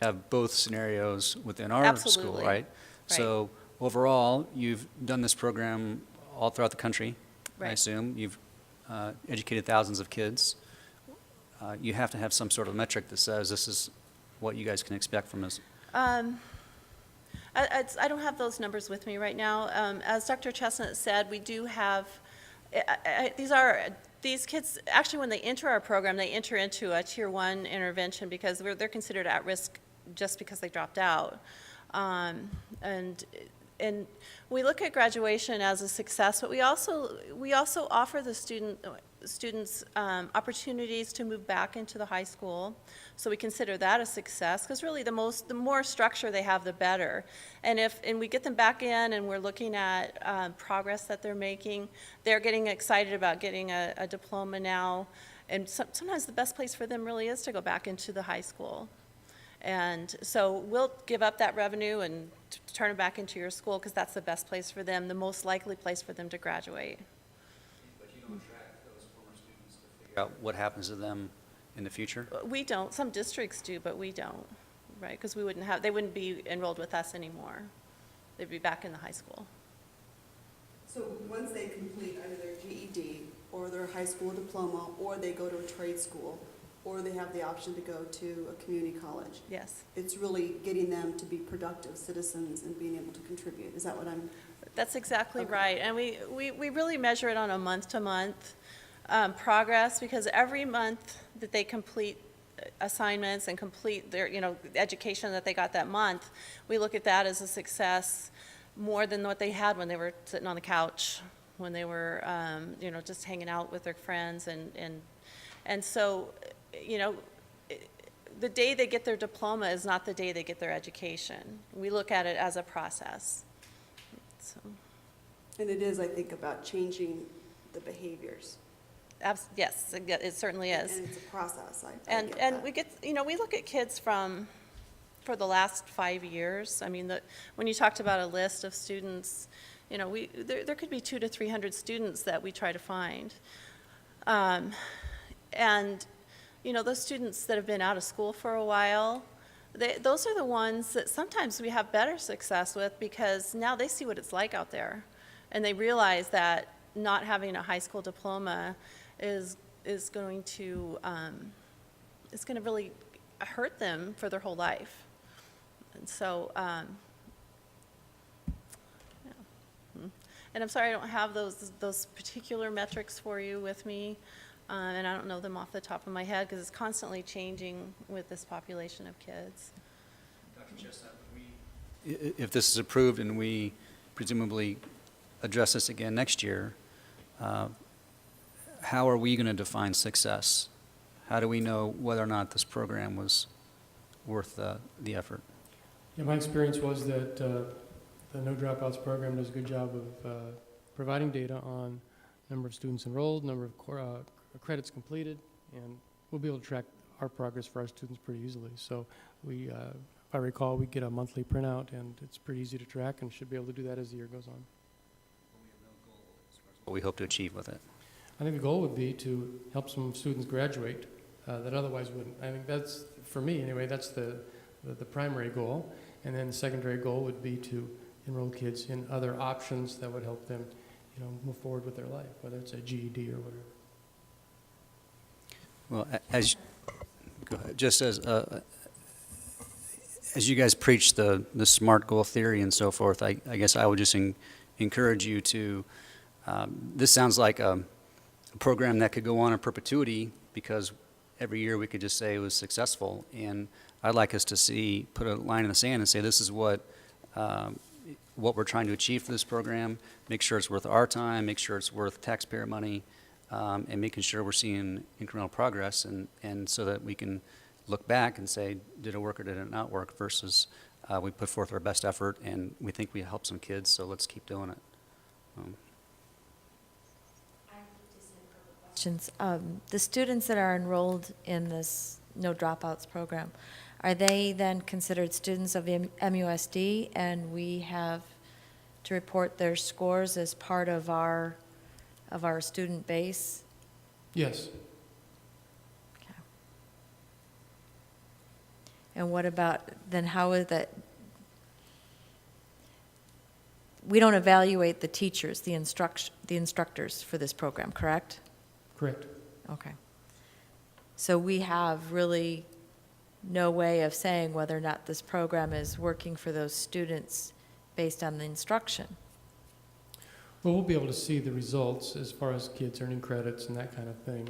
Have both scenarios within our school, Absolutely. right? So overall, you've done this program all throughout the country, I Right. assume. You've educated thousands of kids. You have to have some sort of metric that says this is what you guys can expect from us. I don't have those numbers with me right now. As Dr. Chestnut said, we do have, these kids, actually when they enter our program, they enter into a Tier 1 intervention because they're considered at risk just because they dropped out. And we look at graduation as a success, but we also offer the students opportunities to move back into the high school. So we consider that a success, because really the more structure they have, the better. And we get them back in and we're looking at progress that they're making, they're getting excited about getting a diploma now. And sometimes the best place for them really is to go back into the high school. And so we'll give up that revenue and turn it back into your school, because that's the best place for them, the most likely place for them to graduate. But you don't track those former students to figure out what happens to them in the future? We don't. Some districts do, but we don't, right? Because they wouldn't be enrolled with us anymore. They'd be back in the high school. So once they complete either their GED or their high school diploma, or they go to a trade school, or they have the option to go to a community college, Yes. it's really getting them to be productive citizens and being able to contribute. Is that what I'm? That's exactly Okay. right. And we really measure it on a month-to-month progress, because every month that they complete assignments and complete their, education that they got that month, we look at that as a success more than what they had when they were sitting on the couch, when they were, just hanging out with their friends. And so, the day they get their diploma is not the day they get their education. We look at it as a process. So, And it is, I think, about changing the behaviors. yes, it certainly is. And it's a process. I And get and that. we get, we look at kids for the last 5 years. I mean, when you talked about a list of students, there could be 200 to 300 students that we try to find. And, those students that have been out of school for a while, those are the ones that sometimes we have better success with, because now they see what it's like out there. And they realize that not having a high school diploma is going to really hurt them for their whole life. And so, and I'm sorry I don't have those particular metrics for you with me, and I don't know them off the top of my head, because it's constantly changing with this population of kids. Dr. Chestnut, if this is approved and we presumably address this again next year, how are we going to define success? How do we know whether or not this program was worth the effort? Yeah, my experience was that the No Dropouts program does a good job of providing data on number of students enrolled, number of credits completed, and we'll be able to track our progress for our students pretty easily. So if I recall, we get a monthly printout, and it's pretty easy to track, and should be able to do that as the year goes on. What we hope to achieve with it? I think the goal would be to help some students graduate that otherwise wouldn't. I think that's, for me anyway, that's the primary goal. And then the secondary goal would be to enroll kids in other options that would help them, move forward with their life, whether it's a GED or whatever. Well, just as you guys preach the SMART goal theory and so forth, I guess I would just encourage you to, this sounds like a program that could go on in perpetuity, because every year we could just say it was successful. And I'd like us to put a line in the sand and say, this is what we're trying to achieve for this program, make sure it's worth our time, make sure it's worth taxpayer money, and making sure we're seeing incremental progress, and so that we can look back and say, did it work or did it not work, versus we put forth our best effort and we think we helped some kids, so let's keep doing it. Questions. The students that are enrolled in this No Dropouts program, are they then considered students of MUSD, and we have to report their scores as part of our student base? Yes. Okay. And what about, then how is that? We don't evaluate the teachers, the instructors for this program, correct? Correct. Okay. So we have really no way of saying whether or not this program is working for those students based on the instruction. Well, we'll be able to see the results as far as kids earning credits and that kind of thing.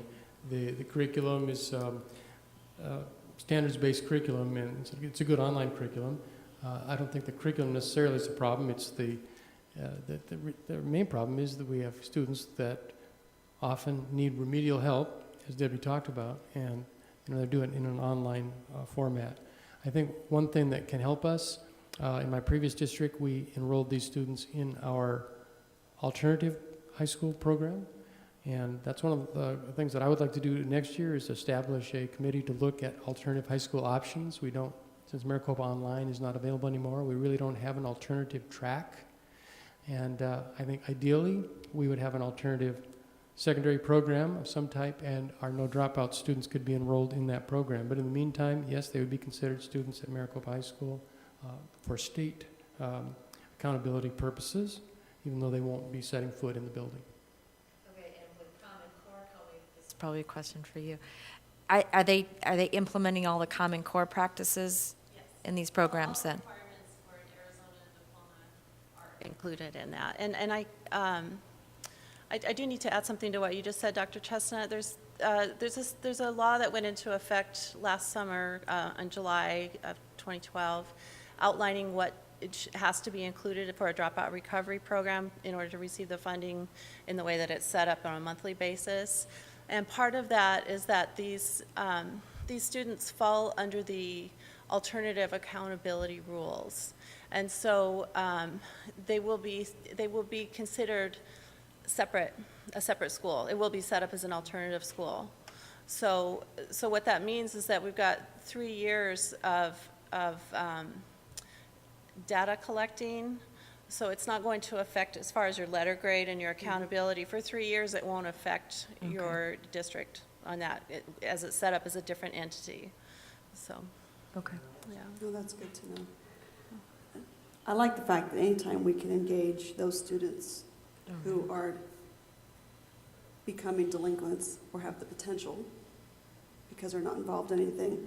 The curriculum is standards-based curriculum, and it's a good online curriculum. I don't think the curriculum necessarily is a problem. It's the main problem is that we have students that often need remedial help, as Debbie talked about, and they're doing it in an online format. I think one thing that can help us, in my previous district, we enrolled these students in our alternative high school program, and that's one of the things that I would like to do next year is establish a committee to look at alternative high school options. We don't, since Maricopa Online is not available anymore, we really don't have an alternative track, and I think ideally we would have an alternative secondary program of some type, and our no dropout students could be enrolled in that program. But in the meantime, yes, they would be considered students at Maricopa High School for state accountability purposes, even though they won't be setting foot in the building. Okay, and with Common Core coming, this is probably a question for you. Are they implementing all the Common Core practices in these programs then? Requirements for an Arizona diploma are included in that. And I do need to add something to what you just said, Dr. Chestnut. There's a law that went into effect last summer in July of 2012, outlining what has to be included for a dropout recovery program in order to receive the funding in the way that it's set up on a monthly basis. And part of that is that these students fall under the alternative accountability rules, and so they will be considered a separate school. It will be set up as an alternative school. So what that means is that we've got 3 years of data collecting. So it's not going to affect, as far as your letter grade and your accountability, for 3 years it won't affect your district on that, as it's set up as a different entity. So, Okay. yeah. No, that's good to know. I like the fact that anytime we can engage those students who are becoming delinquents or have the potential because they're not involved in anything,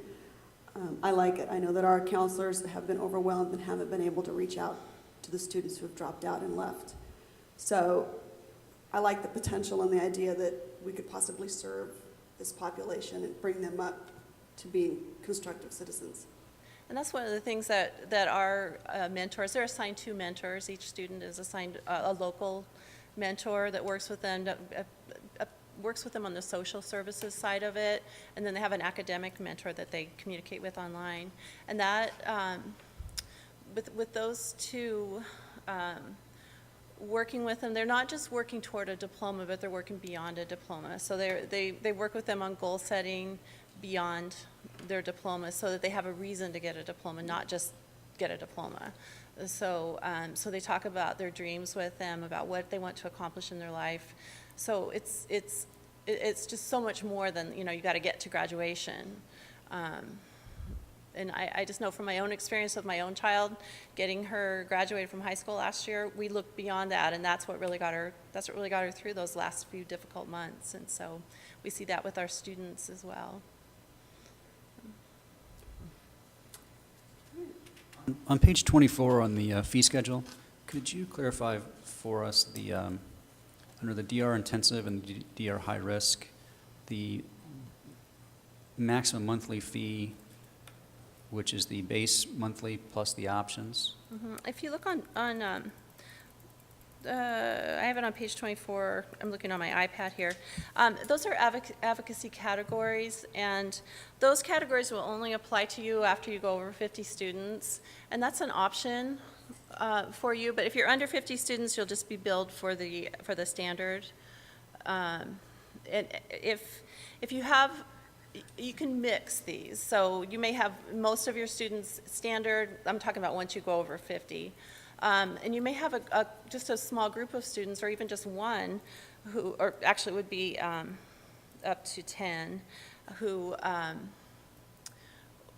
I like it. I know that our counselors have been overwhelmed and haven't been able to reach out to the students who have dropped out and left. So I like the potential and the idea that we could possibly serve this population and bring them up to being constructive citizens. And that's one of the things that our mentors, they're assigned 2 mentors. Each student is assigned a local mentor that works with them, works with them on the social services side of it, and then they have an academic mentor that they communicate with online. And that, with those 2, working with them, they're not just working toward a diploma, but they're working beyond a diploma. So they work with them on goal setting beyond their diploma so that they have a reason to get a diploma, not just get a diploma. So they talk about their dreams with them, about what they want to accomplish in their life. So it's just so much more than, you got to get to graduation. And I just know from my own experience with my own child, getting her graduated from high school last year, we looked beyond that, and that's what really got her through those last few difficult months. And so we see that with our students as well. On page 24 on the fee schedule, could you clarify for us the, under the DR intensive and DR high risk, the maximum monthly fee, which is the base monthly plus the options? If you look on I have it on page 24. I'm looking on my iPad here. Those are advocacy categories, and those categories will only apply to you after you go over 50 students, and that's an option for you. But if you're under 50 students, you'll just be billed for the standard. And if you have You can mix these. So you may have most of your students standard, I'm talking about once you go over 50. And you may have just a small group of students, or even just one, who, or actually it would be up to 10, who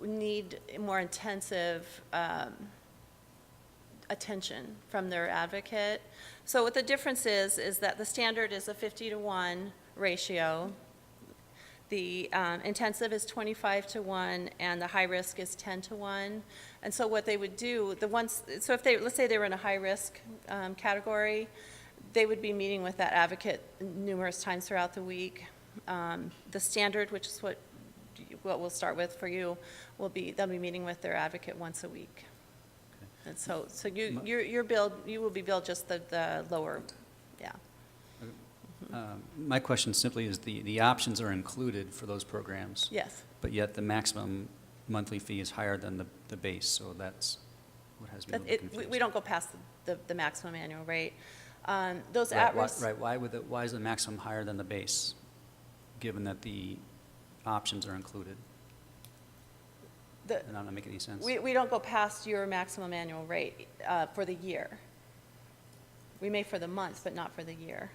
need more intensive attention from their advocate. So what the difference is that the standard is a 50-to-1 ratio. The intensive is 25-to-1, and the high risk is 10-to-1. And so what they would do, so if let's say they were in a high risk category, they would be meeting with that advocate numerous times throughout the week. The standard, which is what we'll start with for you, they'll be meeting with their advocate once a week. And so you will be billed just the lower, yeah. My question simply is the options are included for those programs. Yes. But yet the maximum monthly fee is higher than the base, so that's what has me a little confused. We don't go past the maximum annual rate. Those Right, at-risk. Right, why is the maximum higher than the base, given that the options are included? That not make any sense. We don't go past your maximum annual rate for the year. We may for the month, but not for the year.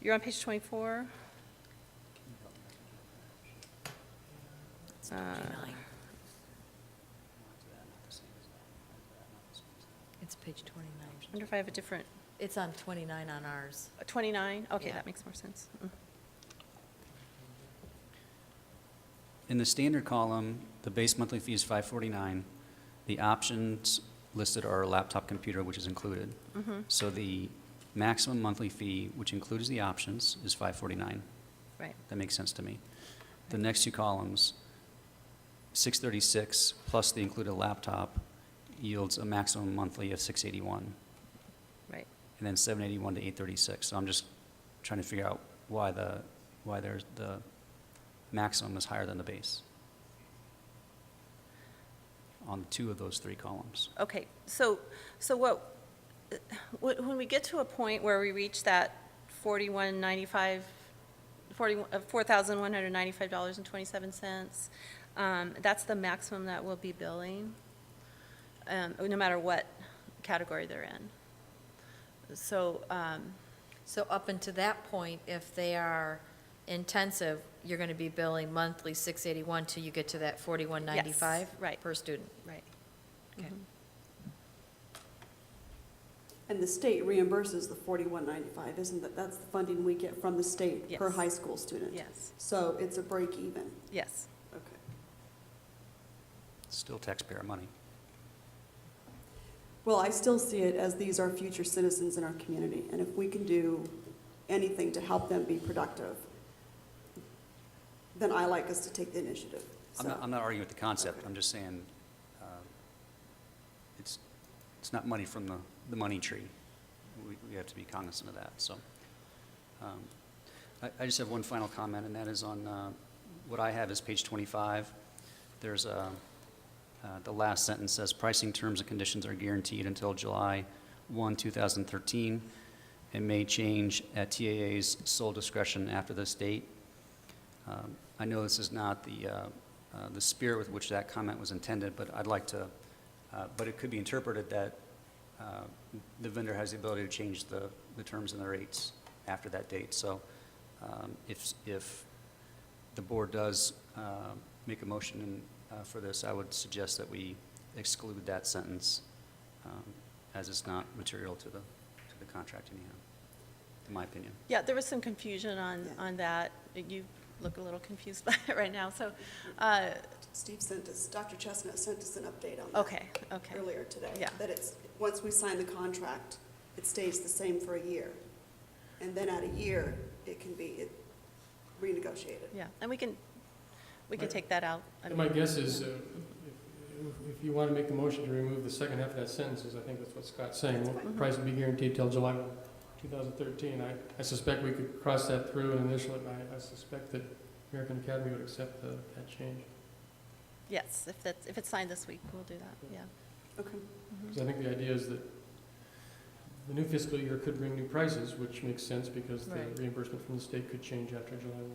You're on page 24? It's page 29. I wonder if I have a different, It's on 29 on ours. 29? Okay, Yeah. that makes more sense. In the standard column, the base monthly fee is $549. The options listed are a laptop computer, which is included. So the maximum monthly fee, which includes the options, is $549. Right. That makes sense to me. The next two columns, $636 plus the included laptop yields a maximum monthly of $681. Right. And then $781 to $836. So I'm just trying to figure out why there's the maximum is higher than the base on two of those three columns. Okay, so when we get to a point where we reach that $4,195.27, that's the maximum that we'll be billing, no matter what category they're in. So, So up until that point, if they are intensive, you're going to be billing monthly $681 till you get to that $41.95? Yes, right. Per student? right. Okay. And the state reimburses the $41.95, isn't that, that's the funding we get from the state per Yes. high school student? Yes. So it's a break even? Yes. Okay. Still taxpayer money. Well, I still see it as these are future citizens in our community, and if we can do anything to help them be productive, then I like us to take the initiative. I'm not arguing with the concept. Okay. I'm just saying it's not money from the money tree. We have to be cognizant of that. So I just have one final comment, and that is on what I have is page 25. There's the last sentence says pricing terms and conditions are guaranteed until July 1, 2013, and may change at TAA's sole discretion after this date. I know this is not the spirit with which that comment was intended, but I'd like to, but it could be interpreted that the vendor has the ability to change the terms and the rates after that date. So if the board does make a motion for this, I would suggest that we exclude that sentence as it's not material to the contract anyhow, in my opinion. Yeah, there was some confusion on that. You look a little confused by it right now, so, Steve sent us, Dr. Chestnut sent us an update on that. okay. Earlier today. Yeah. That it's, once we sign the contract, it stays the same for a year. And then at a year, it can be renegotiated. Yeah, and we can take that out. And my guess is, if you want to make the motion to remove the second half of that sentence, I think that's what Scott's saying, That's fine. price will be guaranteed till July 1, 2013. I suspect we could cross that through and initial it, and I suspect that American Academy would accept that change. Yes, if it's signed this week, we'll do that, yeah. Okay. Because I think the idea is that the new fiscal year could bring new prices, which makes sense because the Right. reimbursement from the state could change after July 1.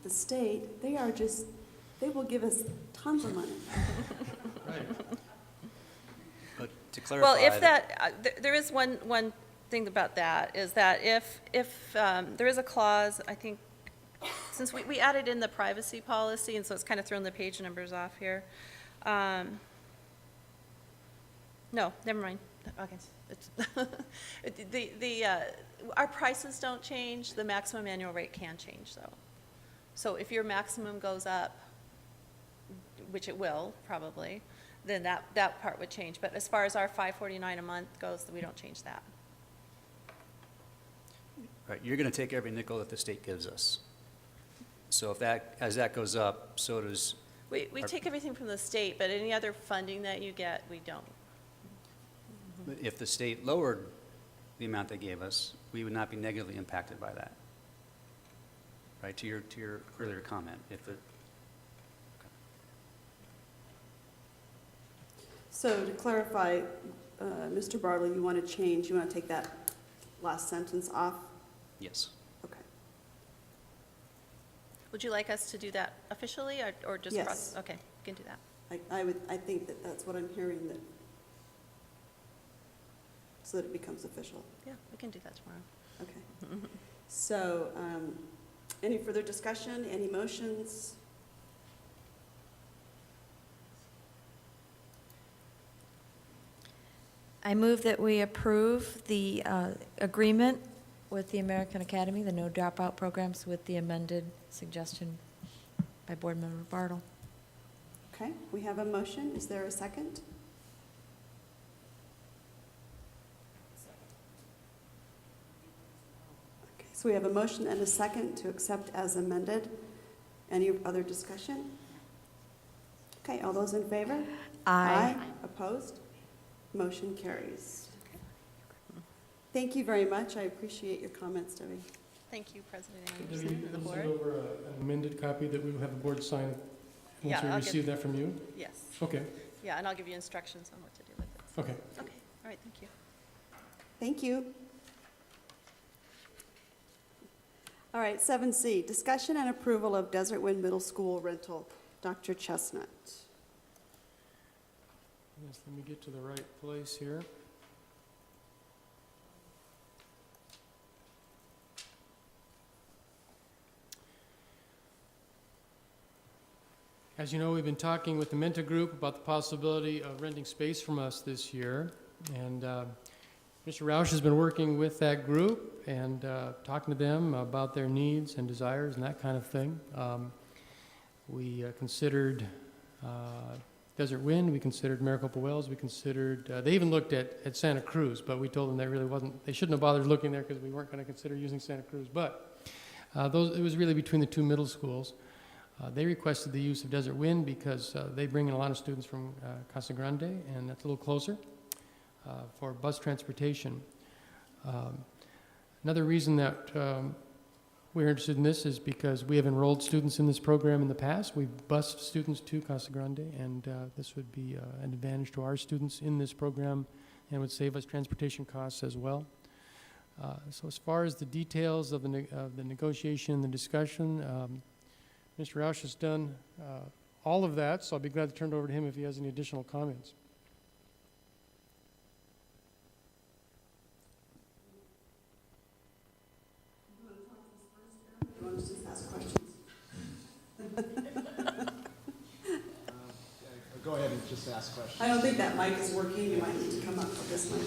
the state, they will give us tons of money. Right. But to clarify. Well, if there is one thing about that, is that if there is a clause, I think, since we added in the privacy policy, and so it's kind of thrown the page numbers off here. No, never mind. Okay. Our prices don't change, the maximum annual rate can change, though. So if your maximum goes up, which it will, probably, then that part would change. But as far as our $549 a month goes, we don't change that. Right, you're going to take every nickel that the state gives us. So as that goes up, so does. We take everything from the state, but any other funding that you get, we don't. If the state lowered the amount they gave us, we would not be negatively impacted by that. Right, to your earlier comment. So to clarify, Mr. Bartley, you want to take that last sentence off? Yes. Okay. Would you like us to do that officially, or just? Yes. Okay, we can do that. I think that's what I'm hearing, so that it becomes official. Yeah, we can do that tomorrow. Okay. So, any further discussion, any motions? I move that we approve the agreement with the American Academy, the no dropout programs, with the amended suggestion by Board Member Bartle. Okay, we have a motion. Is there a second? Okay, so we have a motion and a second to accept as amended. Any other discussion? Okay, all those in favor? Aye. Opposed? Motion carries. Thank you very much. I appreciate your comments, Debbie. Thank you, President Debbie, Anderson, and the will you send board. over an amended copy that we will have the board sign Yeah, once we I'll receive that from you? Yes, Okay, yeah, and I'll give you instructions on what to do with it. okay. Okay, all right, thank you. Thank you. All right, 7C, discussion and approval of Desert Wind Middle School rental. Dr. Chestnut. Yes, let me get to the right place here. As you know, we've been talking with the Menta Group about the possibility of renting space from us this year. And Mr. Roush has been working with that group and talking to them about their needs and desires and that kind of thing. We considered Desert Wind, we considered Maricopa Wells, we considered, they even looked at Santa Cruz, but we told them that really wasn't, they shouldn't have bothered looking there because we weren't going to consider using Santa Cruz. But it was really between the two middle schools. They requested the use of Desert Wind because they bring in a lot of students from Casa Grande, and that's a little closer for bus transportation. Another reason that we're interested in this is because we have enrolled students in this program in the past. We've bused students to Casa Grande, and this would be an advantage to our students in this program and would save us transportation costs as well. So as far as the details of the negotiation and the discussion, Mr. Roush has done all of that, so I'll be glad to turn it over to him if he has any additional comments. You want to just ask questions? Go ahead and just ask questions. I don't think that mic is working. You might need to come up with this mic.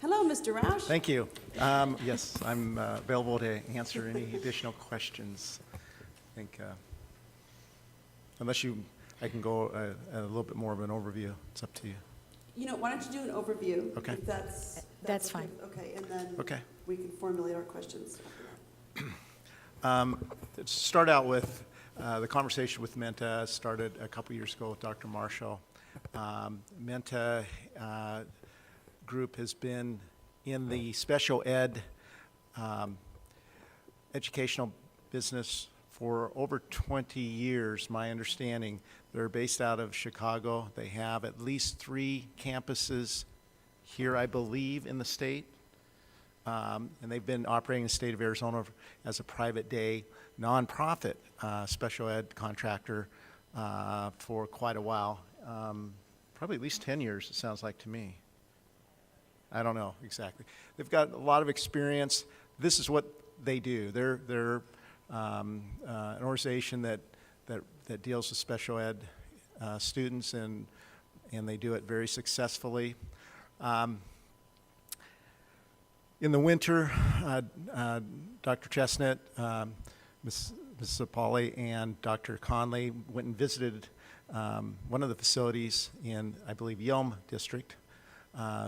Hello, Mr. Roush. Thank you. Yes, I'm available to answer any additional questions. I think, I can go a little bit more of an overview. It's up to you. You know, why don't you do an overview? Okay. If that's That's okay. fine. Okay, and then Okay. we can formulate our questions. To start out with, the conversation with Menta started a couple years ago with Dr. Marshall. Menta group has been in the special ed educational business for over 20 years, my understanding. They're based out of Chicago. They have at least 3 campuses here, I believe, in the state. And they've been operating in the state of Arizona as a private day nonprofit special ed contractor for quite a while. Probably at least 10 years, it sounds like to me. I don't know exactly. They've got a lot of experience. This is what they do. They're an organization that deals with special ed students, and they do it very successfully. In the winter, Dr. Chestnut, Ms. Sapali, and Dr. Conley went and visited one of the facilities in, I believe, Yelm District.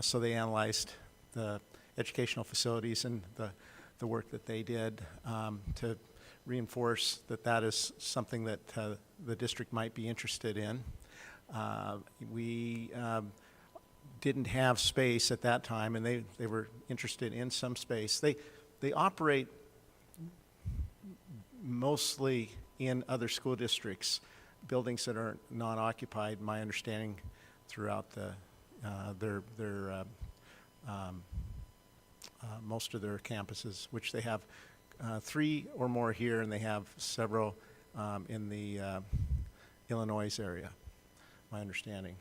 So they analyzed the educational facilities and the work that they did to reinforce that is something that the district might be interested in. We didn't have space at that time, and they were interested in some space. They operate mostly in other school districts, buildings that are non-occupied, my understanding, throughout most of their campuses, which they have 3 or more here, and they have several in the Illinois area, my understanding.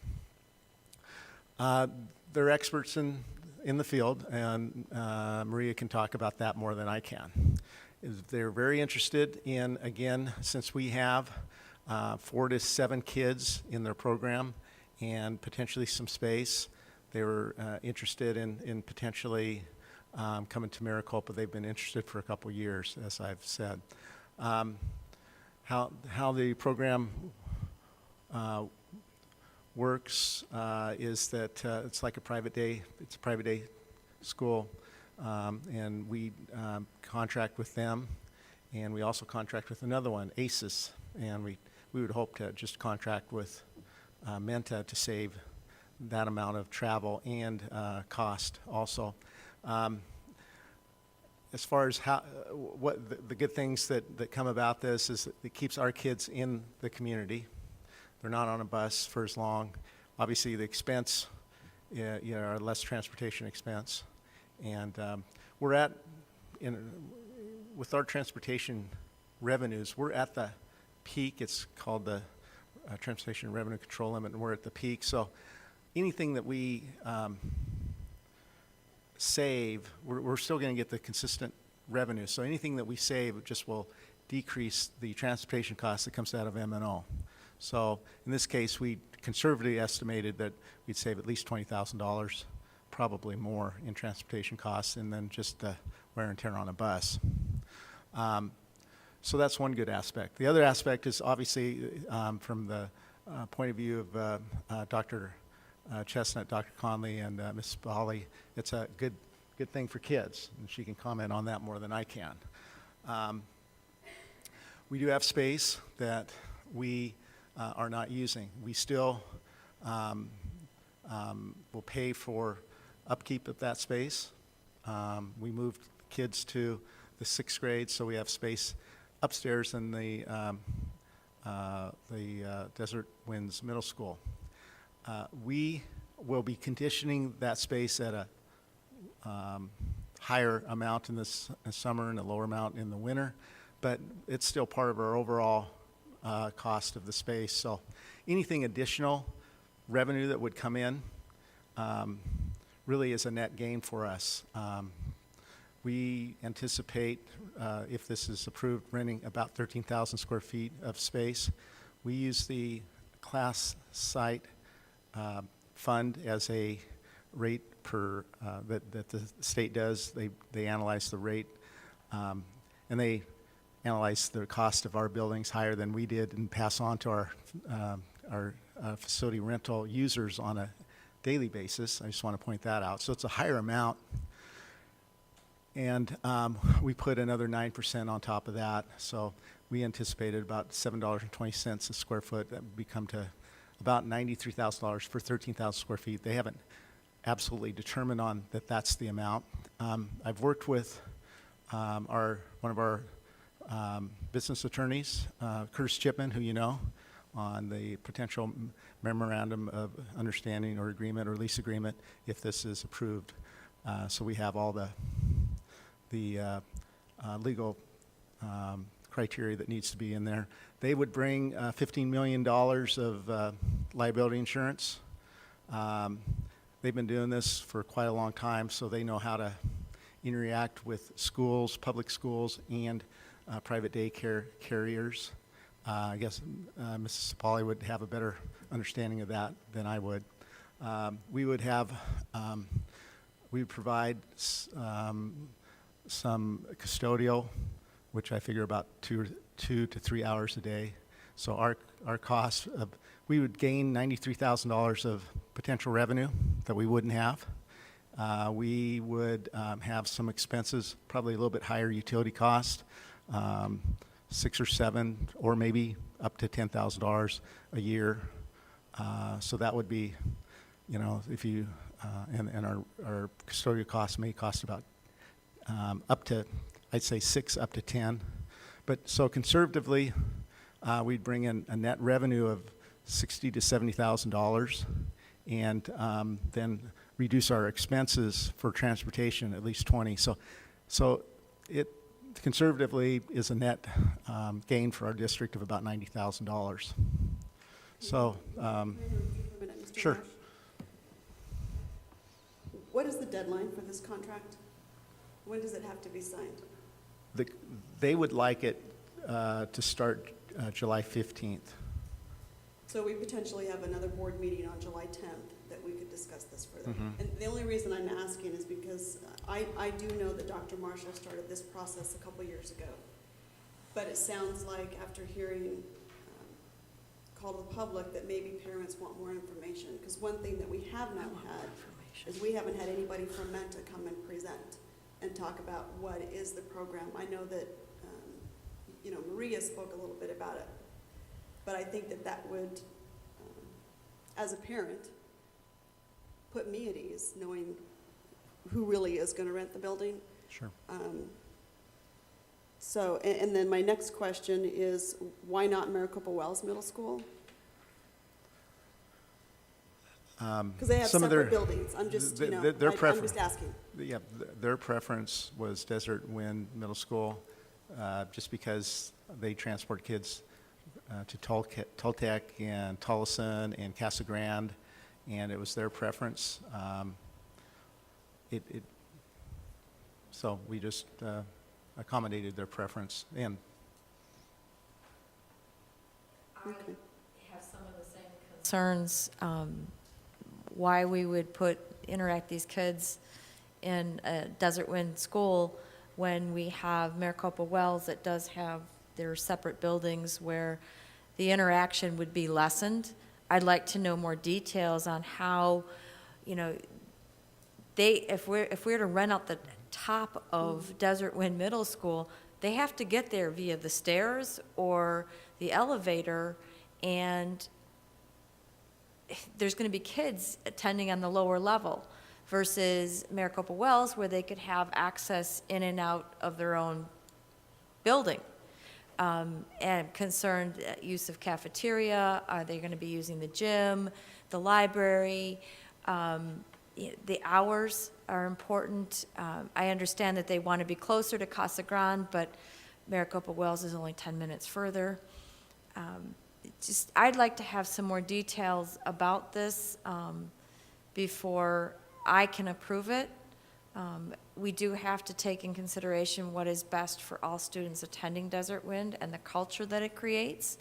They're experts in the field, and Maria can talk about that more than I can. They're very interested in, again, since we have 4 to 7 kids in their program and potentially some space, they were interested in potentially coming to Maricopa. They've been interested for a couple years, as I've said. How the program works is that it's like a private day. It's a private day school, and we contract with them, and we also contract with another one, ACES, and we would hope to just contract with Menta to save that amount of travel and cost also. As far as what the good things that come about this is it keeps our kids in the community. They're not on a bus for as long. Obviously, the expense, our less transportation expense. And we're with our transportation revenues, we're at the peak. It's called the Transportation Revenue Control Limit, and we're at the peak. So anything that we save, we're still going to get the consistent revenue. So anything that we save just will decrease the transportation cost that comes out of M&O. So in this case, we conservatively estimated that we'd save at least $20,000, probably more in transportation costs, and then just wear and tear on a bus. So that's one good aspect. The other aspect is obviously from the point of view of Dr. Chestnut, Dr. Conley, and Ms. Bali, it's a good thing for kids, and she can comment on that more than I can. We do have space that we are not using. We still will pay for upkeep of that space. We moved kids to the 6th grade, so we have space upstairs in the Desert Winds Middle School. We will be conditioning that space at a higher amount in the summer and a lower amount in the winter, but it's still part of our overall cost of the space. So anything additional revenue that would come in really is a net gain for us. We anticipate, if this is approved, renting about 13,000 square feet of space. We use the class site fund as a rate per that the state does. They analyze the rate, and they analyze the cost of our buildings higher than we did and pass on to our facility rental users on a daily basis. I just want to point that out. So it's a higher amount. And we put another 9% on top of that. So we anticipated about $7.20 a square foot. That would become to about $93,000 for 13,000 square feet. They haven't absolutely determined on that's the amount. I've worked with one of our business attorneys, Curtis Chipman, who you know, on the potential memorandum of understanding or agreement or lease agreement if this is approved. So we have all the legal criteria that needs to be in there. They would bring $15 million of liability insurance. They've been doing this for quite a long time, so they know how to interact with schools, public schools, and private daycare carriers. I guess Mrs. Sapali would have a better understanding of that than I would. We would provide some custodial, which I figure about two to 3 hours a day. So our cost of, we would gain $93,000 of potential revenue that we wouldn't have. We would have some expenses, probably a little bit higher utility cost, 6 or 7, or maybe up to $10,000 a year. So that would be, you know, if you, and our custodial costs may cost about up to, I'd say 6 up to 10. But so conservatively, we'd bring in a net revenue of $60,000 to $70,000, and then reduce our expenses for transportation at least 20. So it conservatively is a net gain for our district of about $90,000. So, sure. Marsh? What is the deadline for this contract? When does it have to be signed? They would like it to start July 15th. So we potentially have another board meeting on July 10th that we could discuss this further. Mhm. And the only reason I'm asking is because I do know that Dr. Marshall started this process a couple years ago. But it sounds like after hearing call to the public that maybe parents want more information. Because one thing that we have not had is we haven't had anybody from Menta come and present and talk about what is the program. I know that, you know, Maria spoke a little bit about it. But I think that that would, as a parent, put me at ease, knowing who really is going to rent the building. Sure. So, and then my next question is, why not Maricopa Wells Middle School? Because they have Some of separate their- buildings. I'm just, you know, their I'm just asking. Yeah, their preference was Desert Wind Middle School, just because they transport kids to Toltec and Tolleson and Casa Grande, and it was their preference. So we just accommodated their preference. And I have some of the same concerns, why we would interact these kids in a Desert Wind school when we have Maricopa Wells that does have their separate buildings where the interaction would be lessened. I'd like to know more details on how, you know, if we're to rent out the top of Desert Wind Middle School, they have to get there via the stairs or the elevator, and there's going to be kids attending on the lower level versus Maricopa Wells where they could have access in and out of their own building. And concerned use of cafeteria, are they going to be using the gym, the library? The hours are important. I understand that they want to be closer to Casa Grande, but Maricopa Wells is only 10 minutes further. I'd like to have some more details about this before I can approve it. We do have to take in consideration what is best for all students attending Desert Wind and the culture that it creates,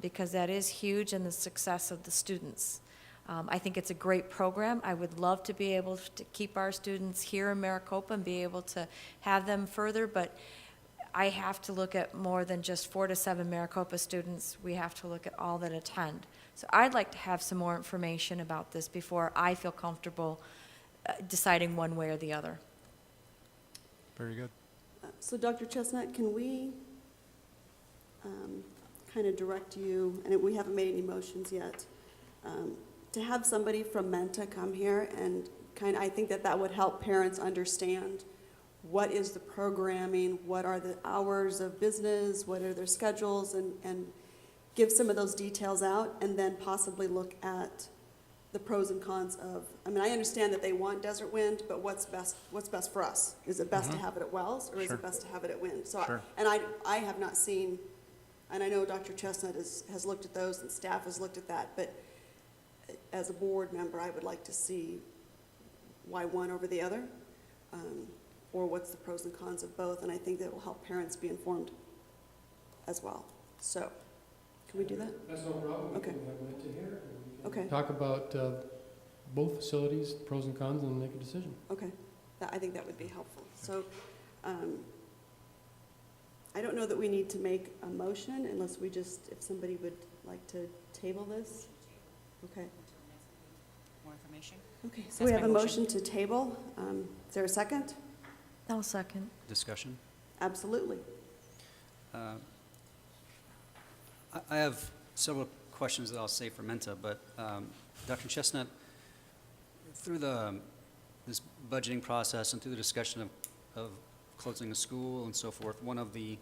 because that is huge in the success of the students. I think it's a great program. I would love to be able to keep our students here in Maricopa and be able to have them further, but I have to look at more than just 4 to 7 Maricopa students. We have to look at all that attend. So I'd like to have some more information about this before I feel comfortable deciding one way or the other. very good. So Dr. Chestnut, can we kind of direct you, and we haven't made any motions yet, to have somebody from Menta come here and I think that would help parents understand what is the programming, what are the hours of business, what are their schedules, and give some of those details out, and then possibly look at the pros and cons of, I mean, I understand that they want Desert Wind, but what's best for us? Is it best to have it at Wells, or is Sure. it best to have it at Wind? So, Sure. and I have not seen, and I know Dr. Chestnut has looked at those, and staff has looked at that, but as a board member, I would like to see why one over the other, or what's the pros and cons of both, and I think that will help parents be informed as well. So, can we do that? That's no problem. Okay. We can have Minta here, and we can Okay. talk about both facilities, pros and cons, and make a decision. Okay, I think that would be helpful. So, I don't know that we need to make a motion unless we just, if somebody would like to table this. Okay. More information? Okay, so That's we have my a motion. motion to table. Is there a second? I'll second. Discussion? Absolutely. I have several questions that I'll save for Menta, but Dr. Chestnut, through this budgeting process and through the discussion of closing a school and so forth, one of the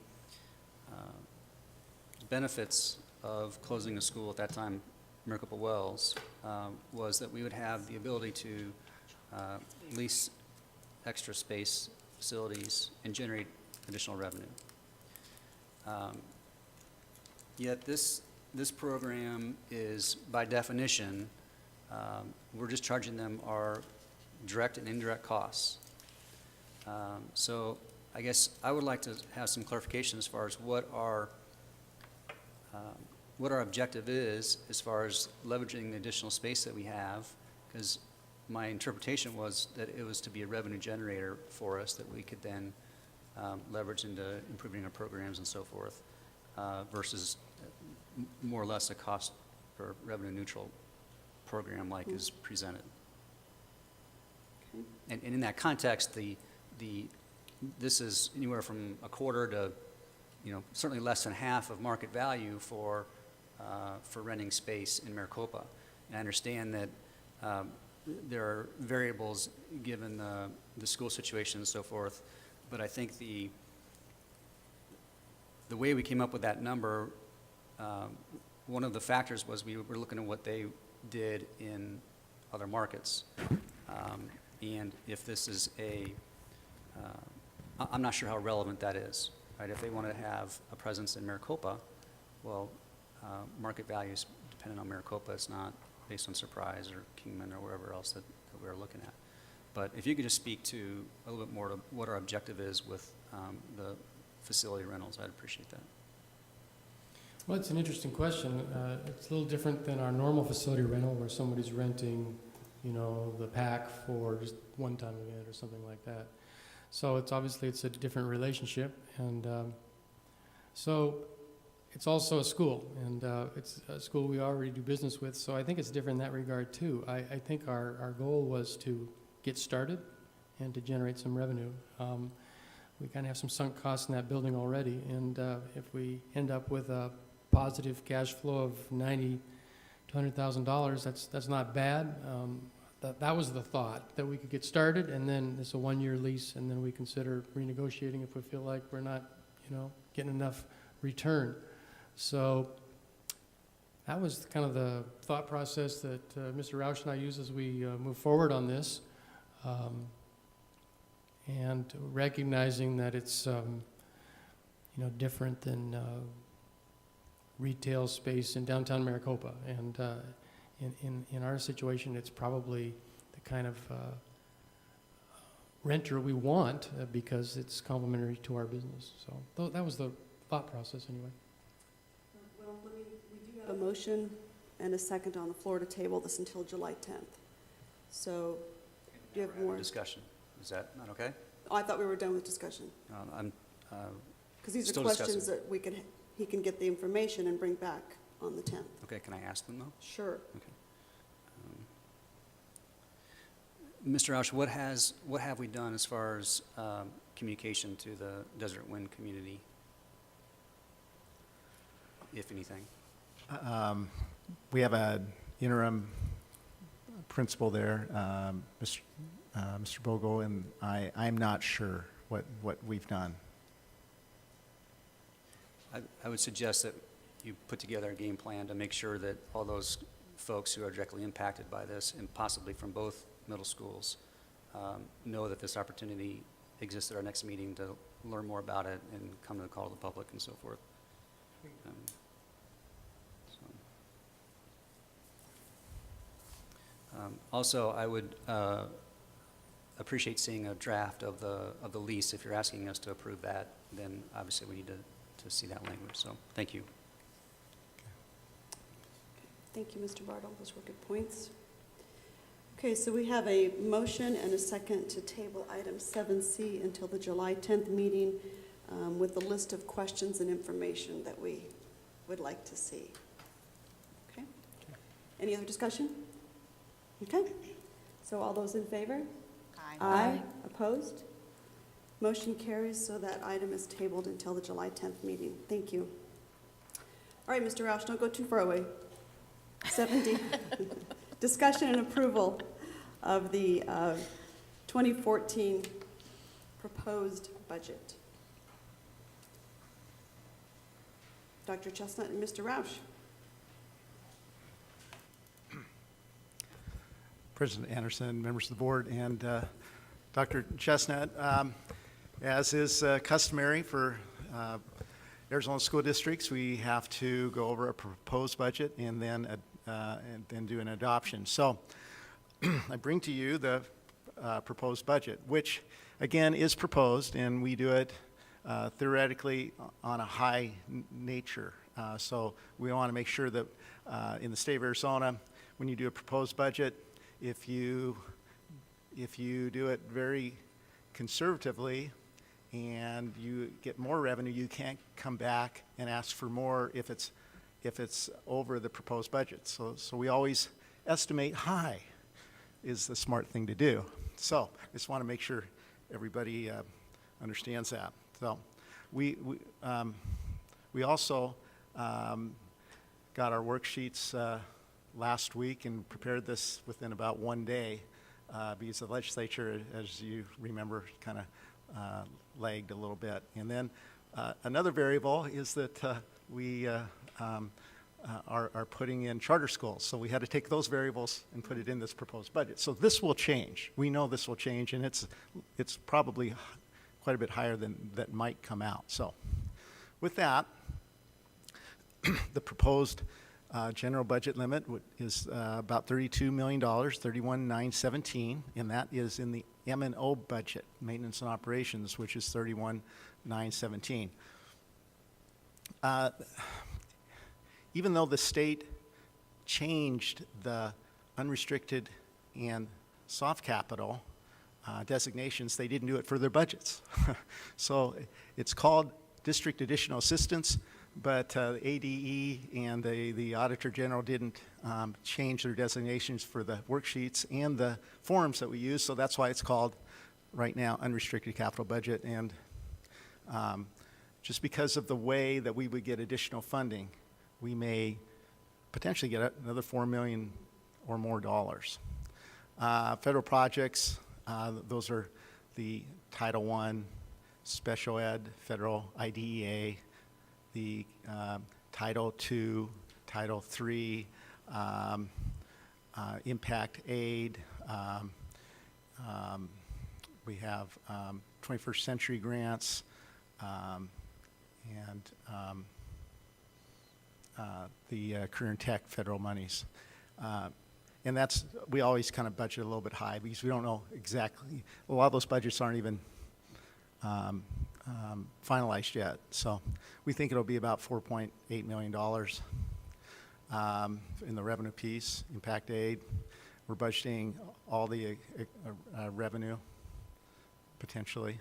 benefits of closing a school at that time, Maricopa Wells, was that we would have the ability to lease extra space facilities and generate additional revenue. Yet this program is, by definition, we're just charging them our direct and indirect costs. So I guess I would like to have some clarification as far as what our objective is as far as leveraging the additional space that we have, because my interpretation was that it was to be a revenue generator for us that we could then leverage into improving our programs and so forth, versus more or less a cost or revenue neutral program like is presented. Okay. And in that context, this is anywhere from a quarter to, certainly less than half of market value for renting space in Maricopa. And I understand that there are variables given the school situation and so forth, but I think the way we came up with that number, one of the factors was we were looking at what they did in other markets. And if this is I'm not sure how relevant that is, right? If they want to have a presence in Maricopa, well, market values dependent on Maricopa. It's not based on Surprise or Kingman or wherever else that we're looking at. But if you could just speak to a little bit more to what our objective is with the facility rentals, I'd appreciate that. Well, it's an interesting question. It's a little different than our normal facility rental where somebody's renting, the pack for just one time event or something like that. So it's a different relationship, and so it's also a school, and it's a school we already do business with. So I think it's different in that regard too. I think our goal was to get started and to generate some revenue. We kind of have some sunk costs in that building already, and if we end up with a positive cash flow of $90,000 to $100,000, that's not bad. That was the thought, that we could get started, and then it's a one-year lease, and then we consider renegotiating if we feel like we're not, getting enough return. So that was kind of the thought process that Mr. Rausch and I use as we move forward on this, and recognizing that it's, different than retail space in downtown Maricopa, and in our situation, it's probably the kind of renter we want because it's complementary to our business. So that was the thought process anyway. Well, we do have a motion and a second on the floor to table this until July 10th. So, do you have more? Discussion. Is that not okay? Oh, I thought we were done with discussion. I'm Because these are still questions discussing. that he can get the information and bring back on the 10th. Okay, can I ask them though? Sure. Mr. Rausch, what have we done as far as communication to the Desert Wind community, if anything? We have an interim principal there, Mr. Bogle, and I'm not sure what we've done. I would suggest that you put together a game plan to make sure that all those folks who are directly impacted by this, and possibly from both middle schools, know that this opportunity exists at our next meeting to learn more about it and come to the call of the public and so forth. Also, I would appreciate seeing a draft of the lease. If you're asking us to approve that, then obviously we need to see that language. So thank you. Thank you, Mr. Bartle. Those were good points. Okay, so we have a motion and a second to table item 7C until the July 10th meeting with a list of questions and information that we would like to see. Okay? Any other discussion? Okay. So all those in favor? Aye. Opposed? Motion carries, so that item is tabled until the July 10th meeting. Thank you. All right, Mr. Roush, don't go too far away. 7D, discussion and approval of the 2014 proposed budget. Dr. Chestnut and Mr. Roush. President Anderson, members of the board, and Dr. Chestnut, as is customary for Arizona school districts, we have to go over a proposed budget and then do an adoption. So I bring to you the proposed budget, which again is proposed, and we do it theoretically on a high nature. So we want to make sure that in the state of Arizona, when you do a proposed budget, if you do it very conservatively and you get more revenue, you can't come back and ask for more if it's over the proposed budget. So we always estimate high is the smart thing to do. So I just want to make sure everybody understands that. So we also got our worksheets last week and prepared this within about one day because the legislature, as you remember, kind of lagged a little bit. And then another variable is that we are putting in charter schools. So we had to take those variables and put it in this proposed budget. So this will change. We know this will change, and it's probably quite a bit higher than that might come out. So with that, the proposed general budget limit is about $32 million, $31,917, and that is in the M&O budget, maintenance and operations, which is $31,917. Even though the state changed the unrestricted and soft capital designations, they didn't do it for their budgets. So it's called District Additional Assistance, but ADE and the Auditor General didn't change their designations for the worksheets and the forms that we use, so that's why it's called right now Unrestricted Capital Budget. And just because of the way that we would get additional funding, we may potentially get another $4 million or more dollars. Federal projects, those are the Title I, Special Ed, Federal IDEA, the Title II, Title III, Impact Aid. We have 21st Century Grants, and the Career and Tech federal monies. And we always kind of budget a little bit high because we don't know exactly, a lot of those budgets aren't even finalized yet. So we think it'll be about $4.8 million in the revenue piece. Impact Aid, we're budgeting all the revenue potentially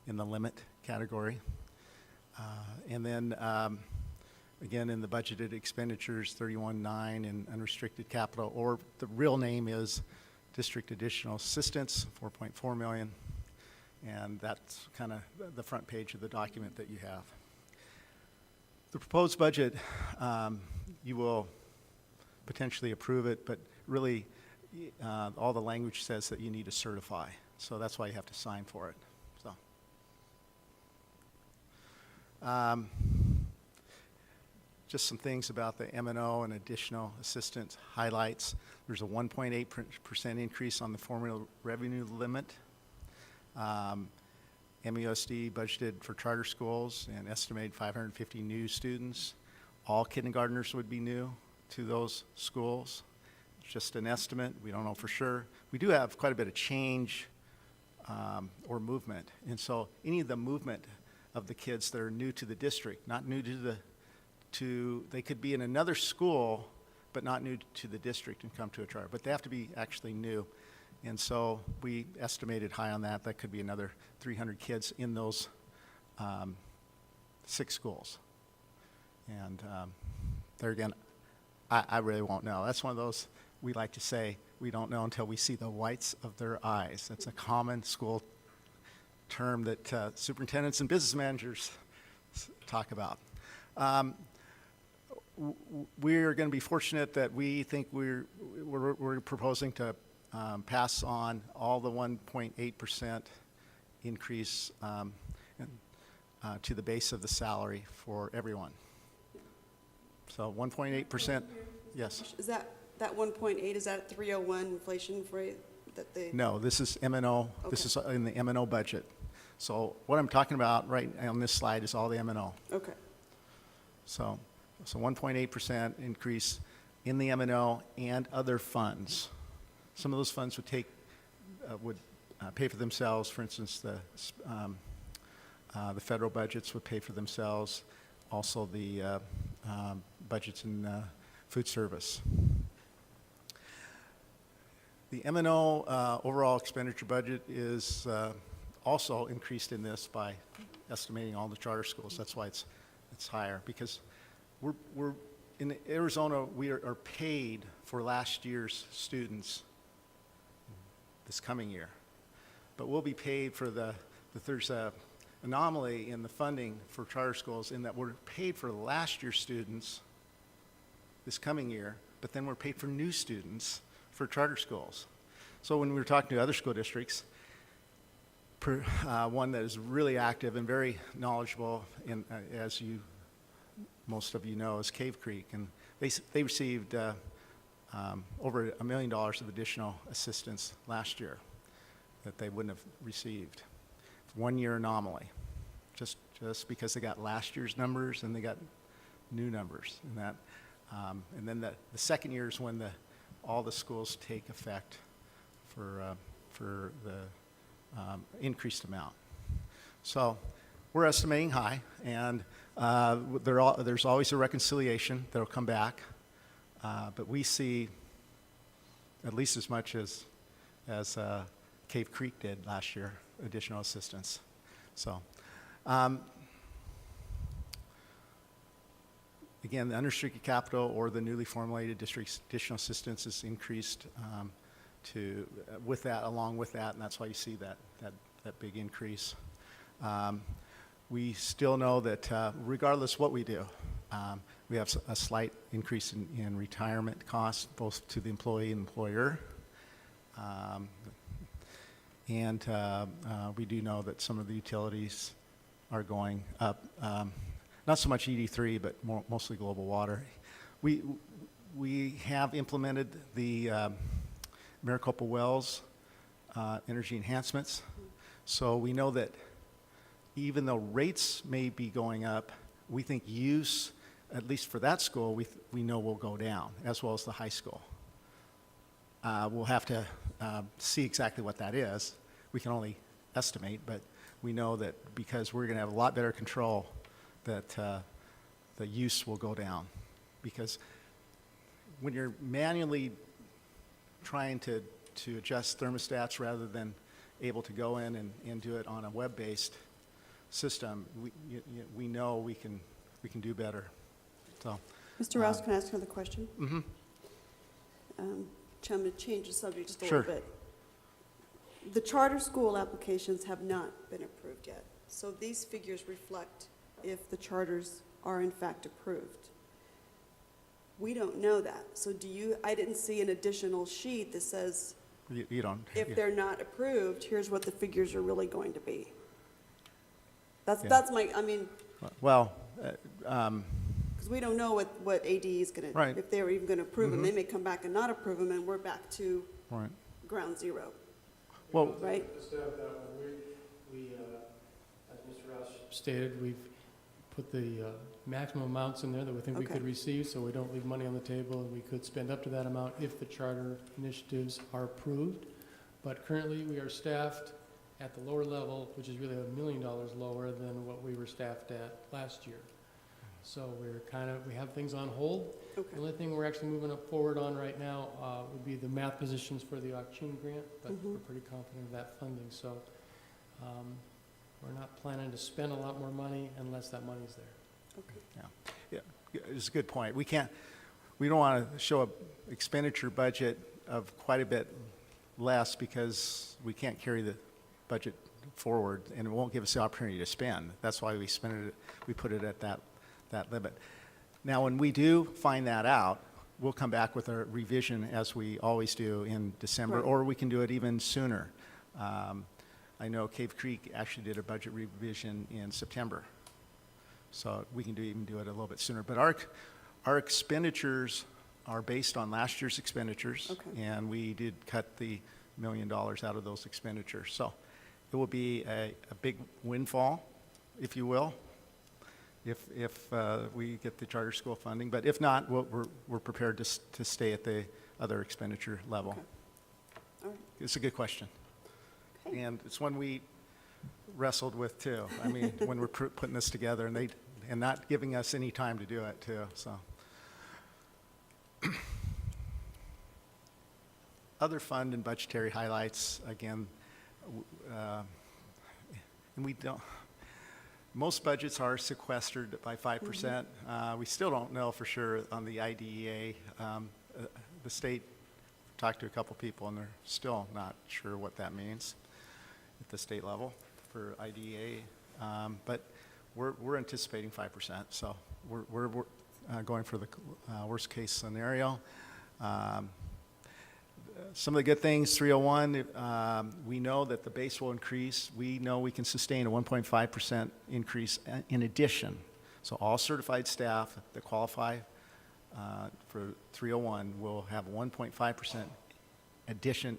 in the limit category. And then again, in the budgeted expenditures, 31.9 in unrestricted capital, or the real name is District Additional Assistance, 4.4 million. And that's kind of the front page of the document that you have. The proposed budget, you will potentially approve it, but really all the language says that you need to certify. So that's why you have to sign for it. So Just some things about the M&O and additional assistance highlights. There's a 1.8% increase on the formula revenue limit. MUSD budgeted for charter schools and estimated 550 new students. All kindergartners would be new to those schools. It's just an estimate. We don't know for sure. We do have quite a bit of change or movement. And so any of the movement of the kids that are new to the district, not new to they could be in another school, but not new to the district and come to a charter. But they have to be actually new. And so we estimated high on that. That could be another 300 kids in those 6 schools. And there again, I really won't know. That's one of those, we like to say, we don't know until we see the whites of their eyes. That's a common school term that superintendents and business managers talk about. We're going to be fortunate that we think we're proposing to pass on all the 1.8% increase to the base of the salary for everyone. So 1.8%, yes. Is that 1.8, is that 301 inflation rate that they? No, this is M&O. This is in the M&O budget. So what I'm talking about right on this slide is all the M&O. Okay. So 1.8% increase in the M&O and other funds. Some of those funds would pay for themselves. For instance, the federal budgets would pay for themselves. Also, the budgets in food service. The M&O overall expenditure budget is also increased in this by estimating all the charter schools. That's why it's higher, because we're in Arizona. We are paid for last year's students this coming year, but we'll be paid for there's a anomaly in the funding for charter schools in that we're paid for last year's students this coming year, but then we're paid for new students for charter schools. So when we were talking to other school districts, one that is really active and very knowledgeable, in, as most of you know, is Cave Creek, and they received over $1 million of additional assistance last year that they wouldn't have received. 1 year anomaly, just because they got last year's numbers and they got new numbers, and that, and then the second year is when all the schools take effect for the increased amount. So we're estimating high, and there's always a reconciliation that'll come back, but we see at least as much as Cave Creek did last year, additional assistance. So again, the unrestricted capital or the newly formulated district's additional assistance is increased along with that, and that's why you see that big increase. We still know that regardless what we do, we have a slight increase in retirement costs, both to the employee and employer. And we do know that some of the utilities are going up, not so much ED3, but mostly global water. We have implemented the Maricopa Wells energy enhancements, so we know that even though rates may be going up, we think use, at least for that school, we know will go down, as well as the high school. We'll have to see exactly what that is. We can only estimate, but we know that because we're going to have a lot better control, that the use will go down. Because when you're manually trying to adjust thermostats rather than able to go in and do it on a web-based system, we know we can do better. So, Mr. Rouse, can I ask another question? Mm-hmm. I'm going to change the subject just a Sure. little bit. The charter school applications have not been approved yet. So these figures reflect if the charters are in fact approved. We don't know that. So I didn't see an additional sheet that says You don't. if they're not approved, here's what the figures are really going to be. That's Yeah. my, I mean, Well, Because we don't know what AD is going to, Right. if they're even going to approve them. They may come back and not approve them, and we're back to right. ground zero. Well, Right. Instead of that one, we, as Mr. Roush stated, we've put the maximum amounts in there that we think we Okay. could receive, so we don't leave money on the table, and we could spend up to that amount if the charter initiatives are approved. But currently, we are staffed at the lower level, which is really $1 million lower than what we were staffed at last year. So we have things on hold. Okay. The only thing we're actually moving up forward on right now would be the math positions for the Auction grant, but we're pretty confident of that funding. So we're not planning to spend a lot more money unless that money's there. Okay. yeah, it's a good point. We don't want to show an expenditure budget of quite a bit less because we can't carry the budget forward and it won't give us the opportunity to spend. That's why we put it at that limit. Now, when we do find that out, we'll come back with a revision as we always do in December, Right. or we can do it even sooner. I know Cave Creek actually did a budget revision in September, so we can even do it a little bit sooner. But our expenditures are based on last year's expenditures, Okay. and we did cut the $1 million out of those expenditures. So it will be a big windfall, if you will, if we get the charter school funding. But if not, we're prepared to stay at the other expenditure level. Okay. All right. It's a good question. Okay. And it's one we wrestled with too. I mean, when we're putting this together and not giving us any time to do it too, so. Other fund and budgetary highlights, again, and we don't, most budgets are sequestered by 5%. We still don't know for sure on the IDEA. The state talked to a couple people and they're still not sure what that means at the state level for IDEA. But we're anticipating 5%, so we're going for the worst case scenario. Some of the good things, 301, we know that the base will increase. We know we can sustain a 1.5% increase in addition. So all certified staff that qualify for 301 will have a 1.5% addition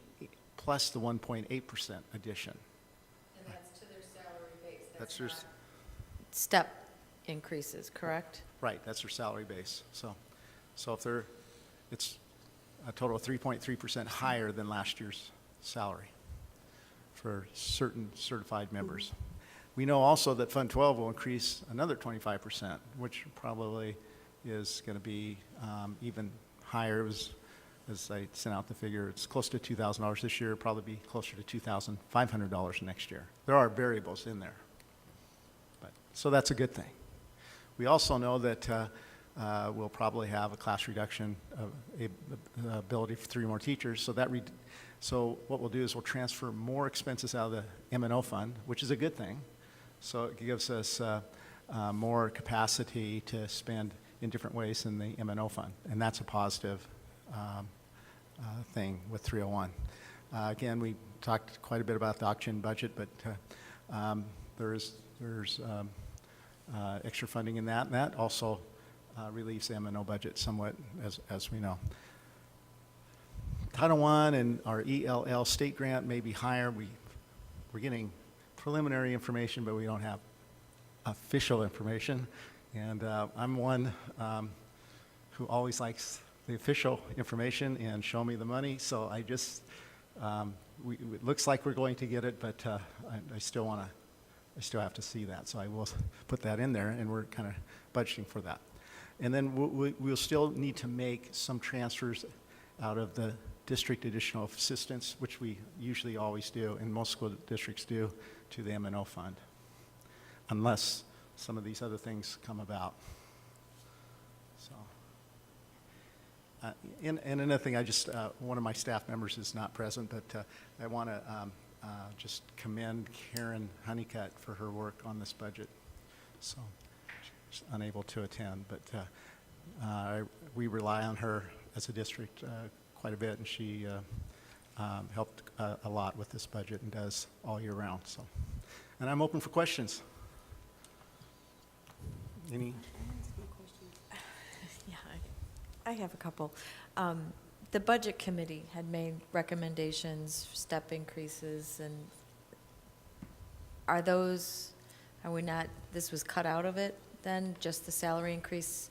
plus the 1.8% addition. And that's to their salary base. That's their, Step increases, correct? right, that's their salary base. So if it's a total of 3.3% higher than last year's salary for certain certified members. We know also that Fund 12 will increase another 25%, which probably is going to be even higher. As I sent out the figure, it's close to $2,000 this year, probably be closer to $2,500 next year. There are variables in there. So that's a good thing. We also know that we'll probably have a class reduction of ability for 3 more teachers. So what we'll do is we'll transfer more expenses out of the M&O fund, which is a good thing. So it gives us more capacity to spend in different ways in the M&O fund, and that's a positive thing with 301. Again, we talked quite a bit about the auction budget, but there's extra funding in that, and that also relieves the M&O budget somewhat, as we know. Title I and our ELL state grant may be higher. We're getting preliminary information, but we don't have official information. And I'm one who always likes the official information and show me the money. So I just, it looks like we're going to get it, but I still have to see that. So I will put that in there, and we're kind of budgeting for that. And then we'll still need to make some transfers out of the district additional assistance, which we usually always do, and most school districts do, to the M&O fund, unless some of these other things come about. So, and another thing, one of my staff members is not present, but I want to just commend Karen Honeycutt for her work on this budget. So she's unable to attend, but we rely on her as a district quite a bit, and she helped a lot with this budget and does all year round. So, and I'm open for questions. Any? Yeah, I have a couple. The Budget Committee had made recommendations, step increases, and are we not, this was cut out of it then, just the salary increase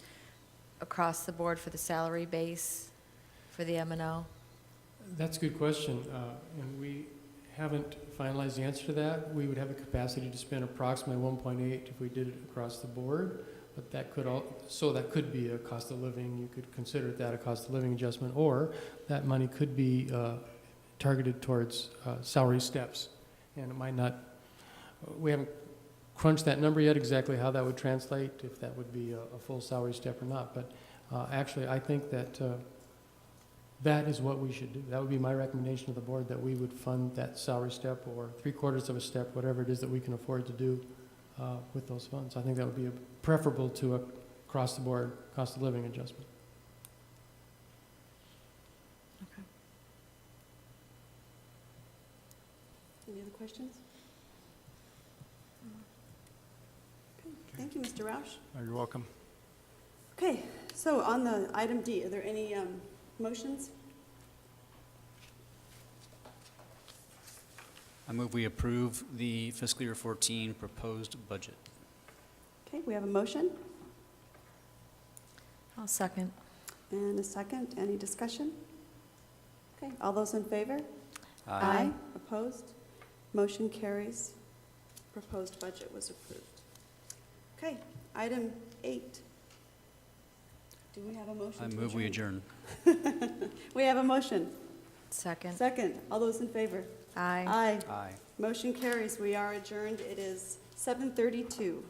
across the board for the salary base for the M&O? That's a good question, and we haven't finalized the answer to that. We would have a capacity to spend approximately 1.8 if we did it across the board, but that could be a cost of living. You could consider that a cost of living adjustment, or that money could be targeted towards salary steps, and it might not. We haven't crunched that number yet, exactly how that would translate, if that would be a full salary step or not. But actually, I think that that is what we should do. That would be my recommendation to the board, that we would fund that salary step or 3/4 of a step, whatever it is that we can afford to do with those funds. I think that would be preferable to a across-the-board cost of living adjustment. Any other questions? Okay, thank you, Mr. Roush. You're welcome. Okay, so on the item D, are there any motions? I move we approve the fiscal year 14 proposed budget. Okay, we have a motion I'll second. and a second. Any discussion? Okay, all those in favor? Aye. Opposed? Motion carries. Proposed budget was approved. Okay, item 8. Do we have a motion I to move we adjourn. We have a motion. Second. Second, all those in favor? Aye. Aye. Aye. Motion carries. We are adjourned. It is 7:32.